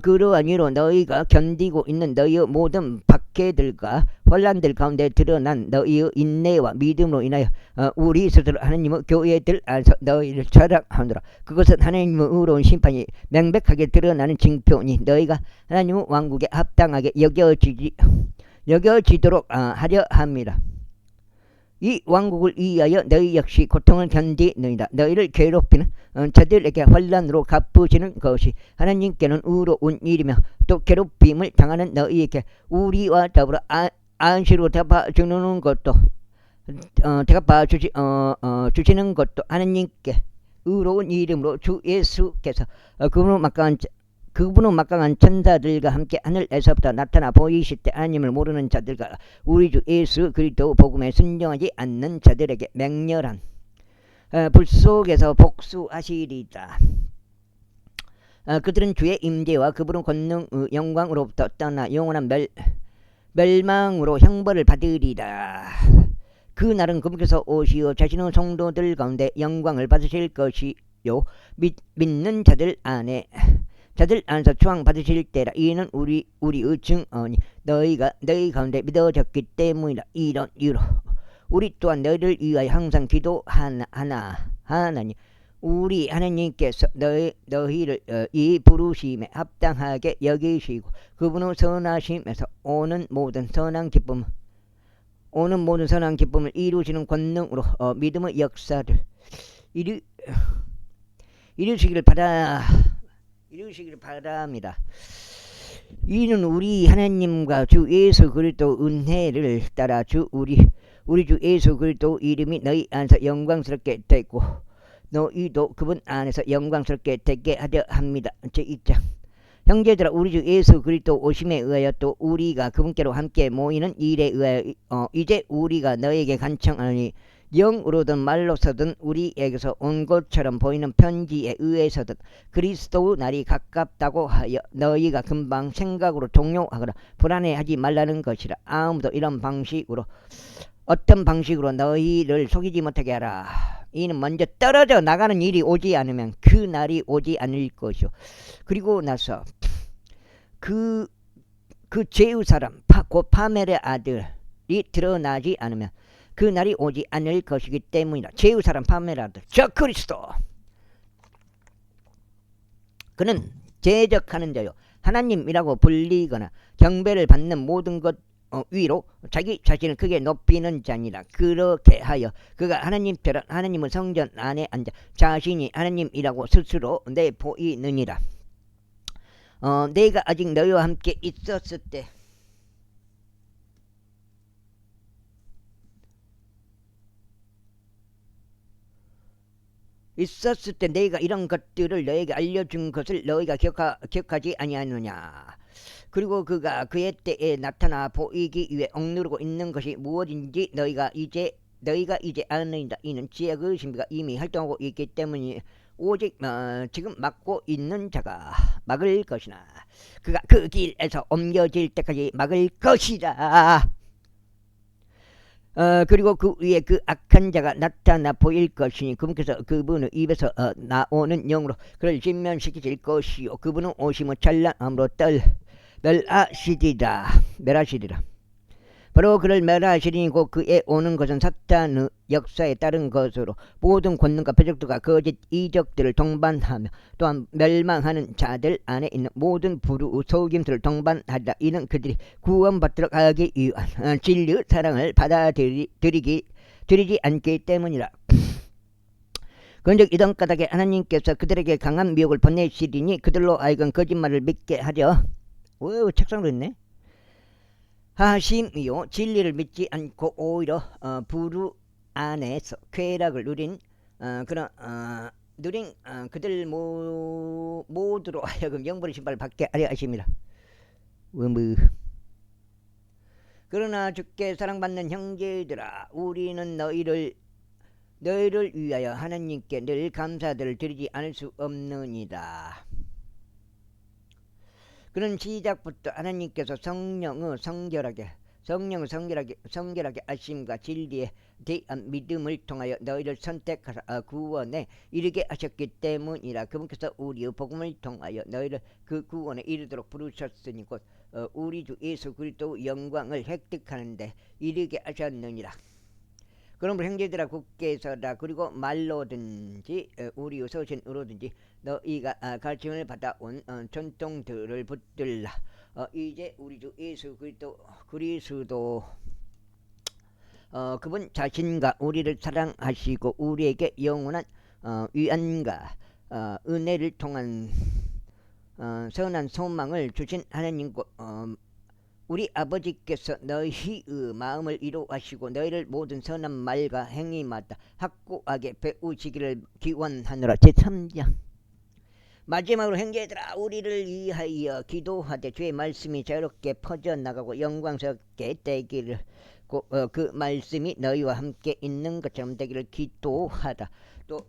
그러한 이유로 너희가 견디고 있는 너희의 모든 박해들과 혼란들 가운데 드러난 너희의 인내와 믿음으로 인하여 우리 스스로 하나님의 교회들 안에서 너희를 자랑하노라. 그것은 하나님의 의로운 심판이 명백하게 드러나는 징표니 너희가 하나님의 왕국에 합당하게 여겨지도록 하려 합니다. 이 왕국을 위하여 너희 역시 고통을 견디느니라. 너희를 괴롭히는 자들에게 환난으로 갚으시는 것이 하나님께는 의로운 일이며 또 괴롭힘을 당하는 너희에게 우리와 더불어 안시로 대갚아주는 것도 주시는 것도 하나님께 의로운 이름으로 주 예수께서 그분은 막강한 천사들과 함께 하늘에서부터 나타나 보이실 때 하나님을 모르는 자들과 우리 주 예수 그리스도 복음에 순종하지 않는 자들에게 맹렬한 불 속에서 복수하시리다. 그들은 주의 임재와 그분의 권능 영광으로부터 떠나 영원한 멸망으로 형벌을 받으리라. 그 날은 그분께서 오시어 자신의 성도들 가운데 영광을 받으실 것이요 믿는 자들 안에서 추앙 받으실 때라. 이는 우리의 증언이 너희가 너희 가운데 믿어졌기 때문이라. 이런 이유로 우리 또한 너희를 위하여 항상 기도하나니 우리 하나님께서 너희를 이 부르심에 합당하게 여기시고 그분의 선하심에서 오는 모든 선한 기쁨을 이루시는 권능으로 믿음의 역사를 이루시기를 바랍니다. 이는 우리 하나님과 주 예수 그리스도 은혜를 따라 우리 주 예수 그리스도 이름이 너희 안에서 영광스럽게 되고 너희도 그분 안에서 영광스럽게 되게 하려 합니다. 제2장. 형제들아, 우리 주 예수 그리스도 오심에 의하여 또 우리가 그분께로 함께 모이는 일에 의하여 이제 우리가 너에게 간청하니 영으로든 말로서든 우리에게서 온 것처럼 보이는 편지에 의해서든 그리스도의 날이 가깝다고 하여 너희가 금방 생각으로 동요하거나 불안해하지 말라는 것이라. 아무도 어떤 방식으로 너희를 속이지 못하게 하라. 이는 먼저 떨어져 나가는 일이 오지 않으면 그 날이 오지 않을 것이요. 그리고 나서 그 죄의 사람 곧 파멜의 아들이 드러나지 않으면 그 날이 오지 않을 것이기 때문이다. 죄의 사람 파멜의 아들 저 그리스도, 그는 제적하는 자요 하나님이라고 불리거나 경배를 받는 모든 것 위로 자기 자신을 크게 높이는 자니라. 그렇게 하여 그가 하나님처럼 하나님의 성전 안에 앉아 자신이 하나님이라고 스스로 내보이느니라. 내가 아직 너희와 함께 있었을 때 내가 이런 것들을 너에게 알려준 것을 너희가 기억하지 아니하느냐. 그리고 그가 그의 때에 나타나 보이기 위해 억누르고 있는 것이 무엇인지 너희가 이제 아느니라. 이는 지혜의 신비가 이미 활동하고 있기 때문이 오직 지금 막고 있는 자가 막을 것이나 그가 그 길에서 옮겨질 때까지 막을 것이라. 그리고 그 위에 그 악한 자가 나타나 보일 것이니 그분께서 그분의 입에서 나오는 영으로 그를 진면시키실 것이요 그분은 오심의 찬란함으로 멸하시리라. 바로 그를 멸하시리고 그에 오는 것은 사탄의 역사에 따른 것으로 모든 권능과 표적들과 거짓 이적들을 동반하며 또한 멸망하는 자들 안에 있는 모든 불의 속임수를 동반하리라. 이는 그들이 구원받도록 하기 위한 진리의 사랑을 받아들이지 않기 때문이라. 그런즉 이런 까닭에 하나님께서 그들에게 강한 미혹을 보내시리니 그들로 하여금 거짓말을 믿게 하려 책상으로 있네. 하심이요 진리를 믿지 않고 오히려 불의 안에서 쾌락을 누린 그런 누린 그들 모두로 하여금 영벌의 신발을 받게 하려 하십니다. 그러나 주께 사랑받는 형제들아, 우리는 너희를 위하여 하나님께 늘 감사들을 드리지 않을 수 없느니라. 그런 시작부터 하나님께서 성령을 성결하게 하심과 진리에 대한 믿음을 통하여 너희를 선택하사 구원에 이르게 하셨기 때문이라. 그분께서 우리의 복음을 통하여 너희를 그 구원에 이르도록 부르셨으니 곧 우리 주 예수 그리스도 영광을 획득하는데 이르게 하셨느니라. 그러므로 형제들아 굳게 서라. 그리고 말로든지 우리의 서신으로든지 너희가 가르침을 받아온 전통들을 붙들라. 이제 우리 주 예수 그리스도 그분 자신과 우리를 사랑하시고 우리에게 영원한 위안과 은혜를 통한 선한 소망을 주신 하나님 우리 아버지께서 너희의 마음을 이루하시고 너희를 모든 선한 말과 행위마다 확고하게 배우시기를 기원하노라. 제3장 마지막으로 형제들아 우리를 위하여 기도하되 주의 말씀이 자유롭게 퍼져나가고 영광스럽게 되기를 그 말씀이 너희와 함께 있는 것처럼 되기를 기도하다. 또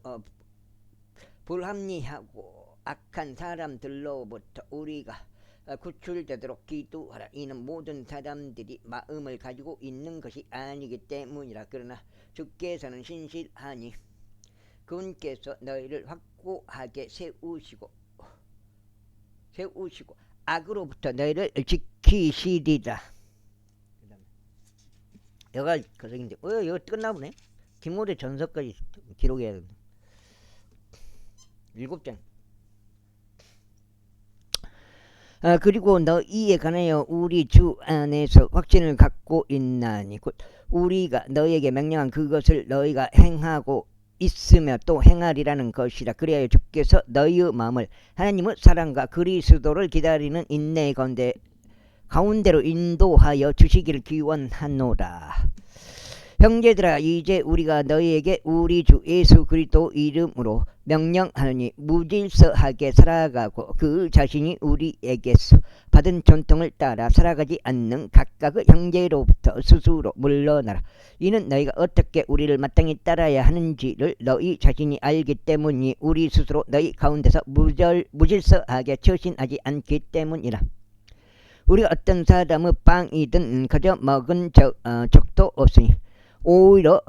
불합리하고 악한 사람들로부터 우리가 구출되도록 기도하라. 이는 모든 사람들이 마음을 가지고 있는 것이 아니기 때문이라. 그러나 주께서는 신실하니 그분께서 너희를 확고하게 세우시고 악으로부터 너희를 지키시리라. 여가 그성인데 이거 끝나보네. 디모데 전서까지 기록해야 된다. 7장. 그리고 너희에 관하여 우리 주 안에서 확신을 갖고 있나니 곧 우리가 너희에게 명령한 그것을 너희가 행하고 있으며 또 행하리라는 것이라. 그래야 주께서 너희의 마음을 하나님의 사랑과 그리스도를 기다리는 인내 가운데로 인도하여 주시기를 기원하노라. 형제들아 이제 우리가 너희에게 우리 주 예수 그리스도 이름으로 명령하노니 무질서하게 살아가고 그 자신이 우리에게서 받은 전통을 따라 살아가지 않는 각각의 형제로부터 스스로 물러나라. 이는 너희가 어떻게 우리를 마땅히 따라야 하는지를 너희 자신이 알기 때문이 우리 스스로 너희 가운데서 무질서하게 처신하지 않기 때문이라. 우리가 어떤 사람의 빵이든 그저 먹은 적도 없으니 오히려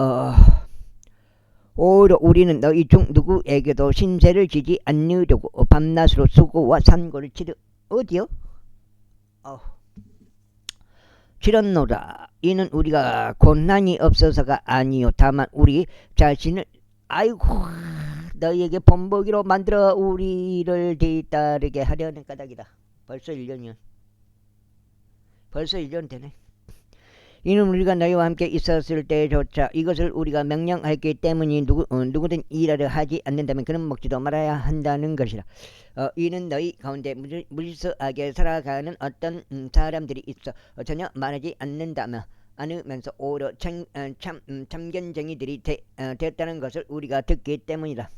우리는 너희 중 누구에게도 신세를 지지 않으려고 밤낮으로 수고와 산고를 어디요? 치렀노라. 이는 우리가 고난이 없어서가 아니요 다만 우리 자신을 너희에게 본보기로 만들어 우리를 뒤따르게 하려는 까닭이다. 벌써 1년 되네. 이는 우리가 너희와 함께 있었을 때조차 이것을 우리가 명령했기 때문이 누구든 일하려 하지 않는다면 그는 먹지도 말아야 한다는 것이라. 이는 너희 가운데 무질서하게 살아가는 어떤 사람들이 있어 전혀 말하지 않으면서 오히려 참견쟁이들이 됐다는 것을 우리가 듣기 때문이다.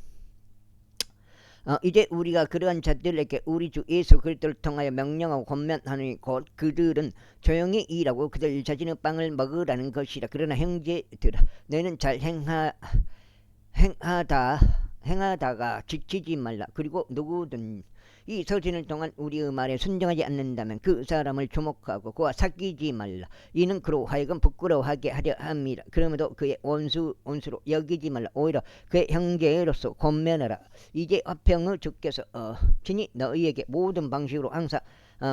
이제 우리가 그러한 자들에게 우리 주 예수 그리스도를 통하여 명령하고 권면하니 곧 그들은 조용히 일하고 그들 자신의 빵을 먹으라는 것이라. 그러나 형제들아 너희는 잘 행하다가 지치지 말라. 그리고 누구든 이 서신을 통한 우리의 말에 순종하지 않는다면 그 사람을 주목하고 그와 사귀지 말라. 이는 그로 하여금 부끄러워하게 하려 함이라. 그러므로 그의 원수로 여기지 말라. 오히려 그의 형제로서 권면하라. 이제 화평의 주께서 친히 너희에게 모든 방식으로 항상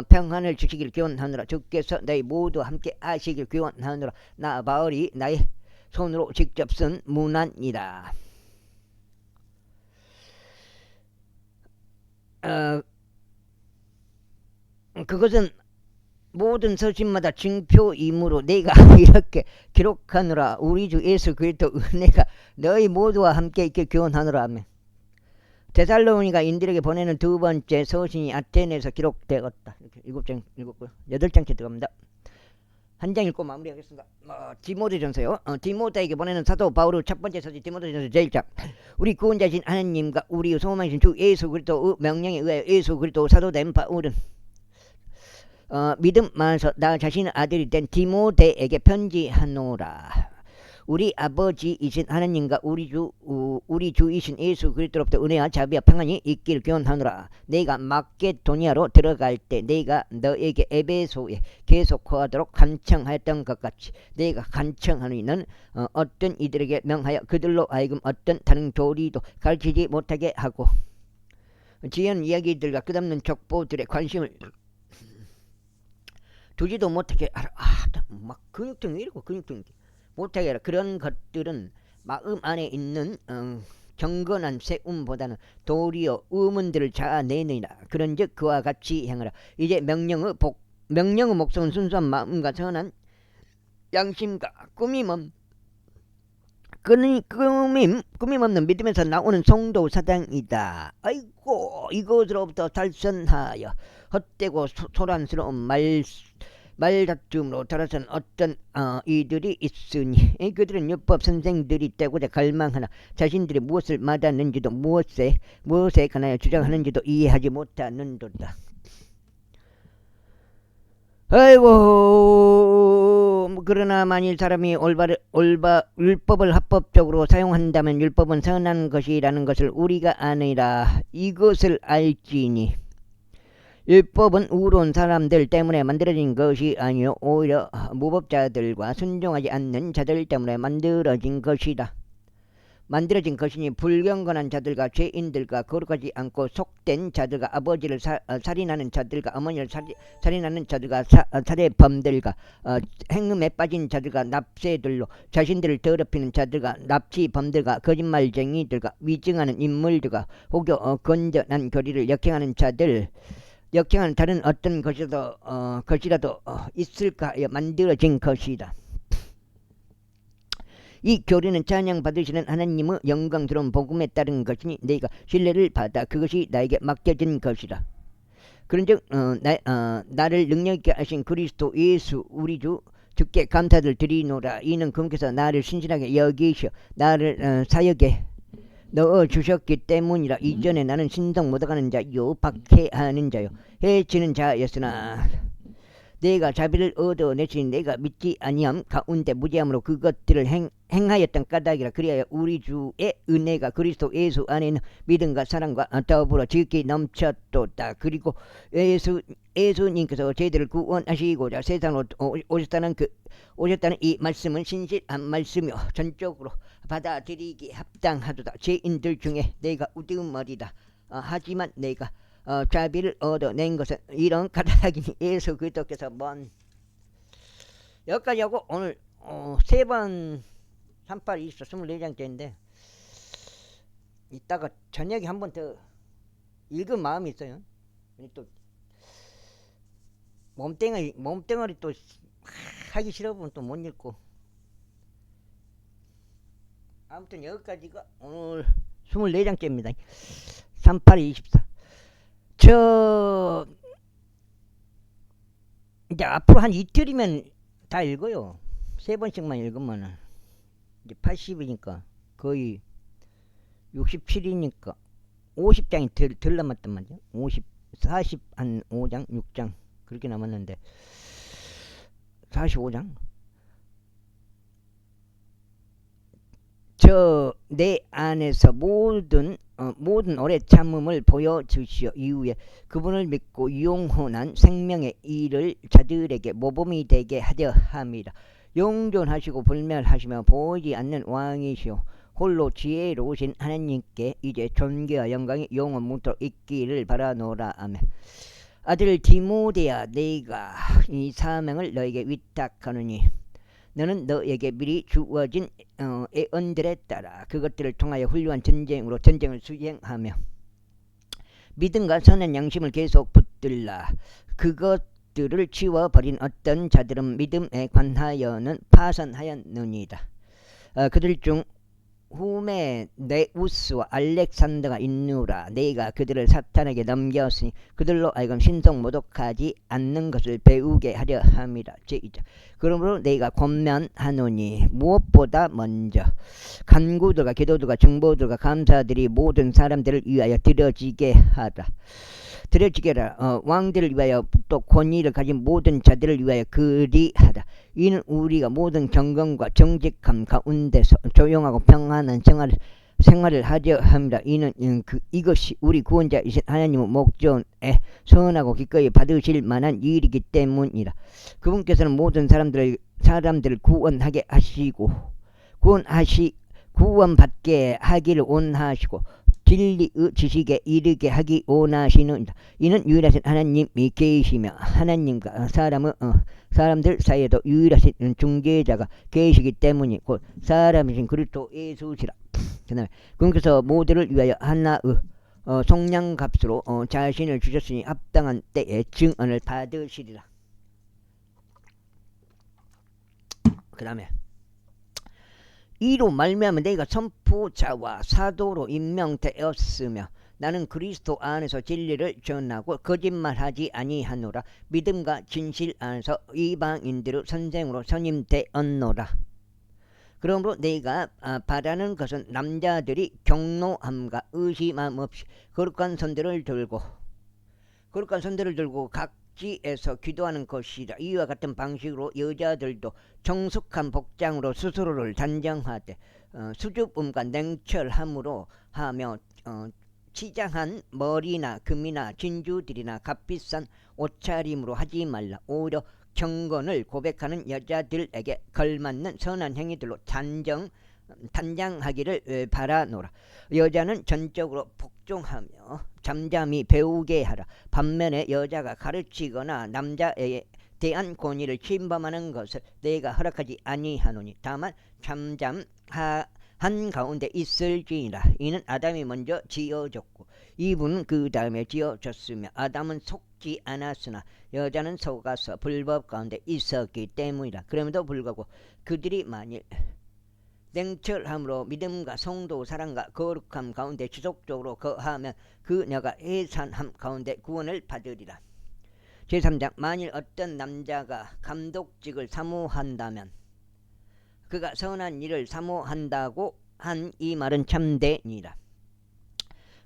평안을 주시길 기원하노라. 주께서 너희 모두 함께 하시길 기원하노라. 나 바울이 나의 손으로 직접 쓴 문안이다. 그것은 모든 서신마다 징표이므로 내가 이렇게 기록하노라. 우리 주 예수 그리스도 은혜가 너희 모두와 함께 있게 기원하노라 하며 데살로니가 인들에게 보내는 두 번째 서신이 아테네에서 기록되었다. 이렇게 7장 읽었고요. 8장째 들어갑니다. 한 장 읽고 마무리하겠습니다. 디모데전서요. 디모데에게 보내는 사도 바울의 첫 번째 서신 디모데전서 제1장. 우리 구원자신 하나님과 우리 소망이신 주 예수 그리스도의 명령에 의하여 예수 그리스도 사도된 바울은 믿음 안에서 나 자신의 아들이 된 디모데에게 편지하노라. 우리 아버지이신 하나님과 우리 주이신 예수 그리스도로부터 은혜와 자비와 평안이 있기를 기원하노라. 내가 마게도니아로 들어갈 때 내가 너에게 에베소에 계속 거하도록 간청하였던 것 같이 내가 간청하는 이는 어떤 이들에게 명하여 그들로 하여금 어떤 다른 교리도 가르치지 못하게 하고 지연 이야기들과 끝없는 족보들의 관심을 두지도 못하게 하라. 막 근육통 이러고 근육통 못하게 하라. 그런 것들은 마음 안에 있는 경건한 세움보다는 도리어 의문들을 자아내느니라. 그런즉 그와 같이 행하라. 이제 명령의 목성은 순수한 마음과 선한 양심과 꾸밈 없는 믿음에서 나오는 성도 사당이다. 아이고 이것으로부터 탈선하여 헛되고 소란스러운 말다툼으로 돌아선 어떤 이들이 있으니 그들은 율법 선생들이 되고자 갈망하나 자신들이 무엇을 맞았는지도 무엇에 관하여 주장하는지도 이해하지 못하는도다. 아이고 그러나 만일 사람이 율법을 합법적으로 사용한다면 율법은 선한 것이라는 것을 우리가 아니라 이것을 알지니 율법은 우로운 사람들 때문에 만들어진 것이 아니요 오히려 무법자들과 순종하지 않는 자들 때문에 만들어진 것이니 불경건한 자들과 죄인들과 거룩하지 않고 속된 자들과 아버지를 살인하는 자들과 어머니를 살인하는 자들과 살해범들과 행음에 빠진 자들과 납세들로 자신들을 더럽히는 자들과 납치범들과 거짓말쟁이들과 위증하는 인물들과 혹여 건전한 교리를 역행하는 다른 어떤 것이라도 있을까 하여 만들어진 것이다. 이 교리는 찬양 받으시는 하나님의 영광스러운 복음에 따른 것이니 내가 신뢰를 받아 그것이 나에게 맡겨진 것이다. 그런즉 나를 능력있게 하신 그리스도 예수 우리 주께 감사를 드리노라. 이는 그분께서 나를 신실하게 여기셔 나를 사역에 넣어 주셨기 때문이라. 이전에 나는 신성 못하는 자요 박해하는 자요 해치는 자였으나 내가 자비를 얻어내시니 내가 믿지 아니함 가운데 무지함으로 그것들을 행하였던 까닭이라. 그리하여 우리 주의 은혜가 그리스도 예수 안에 있는 믿음과 사랑과 더불어 지극히 넘쳤도다. 그리고 예수님께서 저희들을 구원하시고자 세상으로 오셨다는 이 말씀은 신실한 말씀이요 전적으로 받아들이기 합당하도다. 죄인들 중에 내가 우두머리다. 하지만 내가 자비를 얻어낸 것은 이런 까닭이니 예수 그리스도께서 여기까지 하고 오늘 3번 38, 24, 24장째인데 이따가 저녁에 한 번 더 읽은 마음이 있어요. 또 몸뚱어리 또 하기 싫어보면 또 못 읽고 아무튼 여기까지가 오늘 24장째입니다. 38, 24 이제 앞으로 한 이틀이면 다 읽어요. 3번씩만 읽으면 이제 80이니까 거의 67이니까 50장이 덜 남았단 말이야. 40 한 5장 6장 그렇게 남았는데 45장 내 안에서 모든 오래 참음을 보여주시어 이후에 그분을 믿고 영원한 생명의 일을 자들에게 모범이 되게 하려 함이라. 영존하시고 불멸하시며 보이지 않는 왕이시오 홀로 지혜로우신 하나님께 이제 존귀와 영광이 영원 무토록 있기를 바라노라. 아멘. 아들 디모데야 내가 이 사명을 너에게 위탁하노니 너는 너에게 미리 주어진 애언들에 따라 그것들을 통하여 훌륭한 전쟁을 수행하며 믿음과 선한 양심을 계속 붙들라. 그것들을 치워버린 어떤 자들은 믿음에 관하여는 파선하였느니라. 그들 중 후메네우스와 알렉산더가 있느라 내가 그들을 사탄에게 넘겼으니 그들로 하여금 신성 모독하지 않는 것을 배우게 하려 함이라. 제2절. 그러므로 내가 권면하노니 무엇보다 먼저 간구들과 기도들과 정보들과 감사들이 모든 사람들을 위하여 드려지게 하라. 드려지게라. 왕들을 위하여 또 권위를 가진 모든 자들을 위하여 그리하라. 이는 우리가 모든 경건과 정직함 가운데서 조용하고 평안한 생활을 하려 합니다. 이는 이것이 우리 구원자이신 하나님의 목전에 선하고 기꺼이 받으실 만한 일이기 때문이라. 그분께서는 모든 사람들을 구원하게 하시고 구원받게 하기를 원하시고 진리의 지식에 이르게 하기 원하시는다. 이는 유일하신 하나님이 계시며 하나님과 사람들 사이에도 유일하신 중재자가 계시기 때문이 곧 사람이신 그리스도 예수시라. 그다음에 그분께서 모두를 위하여 하나의 속량값으로 자신을 주셨으니 합당한 때에 증언을 받으시리라. 그 다음에 이로 말미암아 내가 선포자와 사도로 임명되었으며 나는 그리스도 안에서 진리를 전하고 거짓말하지 아니하노라. 믿음과 진실 안에서 이방인들의 선생으로 선임되었노라. 그러므로 내가 바라는 것은 남자들이 경노함과 의심함 없이 거룩한 손들을 들고 각지에서 기도하는 것이라. 이와 같은 방식으로 여자들도 정숙한 복장으로 스스로를 단정하되 수줍음과 냉철함으로 하며 치장한 머리나 금이나 진주들이나 값비싼 옷차림으로 하지 말라. 오히려 경건을 고백하는 여자들에게 걸맞는 선한 행위들로 단장하기를 바라노라. 여자는 전적으로 복종하며 잠잠히 배우게 하라. 반면에 여자가 가르치거나 남자에 대한 권위를 침범하는 것을 내가 허락하지 아니하노니 다만 잠잠한 가운데 있을지니라. 이는 아담이 먼저 지어졌고 이브는 그 다음에 지어졌으며 아담은 속지 않았으나 여자는 속아서 불법 가운데 있었기 때문이라. 그럼에도 불구하고 그들이 만일 냉철함으로 믿음과 성도 사랑과 거룩함 가운데 지속적으로 거하면 그녀가 해산함 가운데 구원을 받으리라. 제3장. 만일 어떤 남자가 감독직을 사모한다면 그가 선한 일을 사모한다고 한 이 말은 참되니라.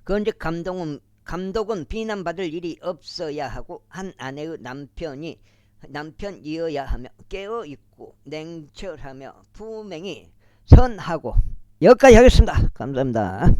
그런즉 감독은 비난받을 일이 없어야 하고 한 아내의 남편이어야 하며 깨어있고 냉철하며 분명히 선하고. 여기까지 하겠습니다. 감사합니다.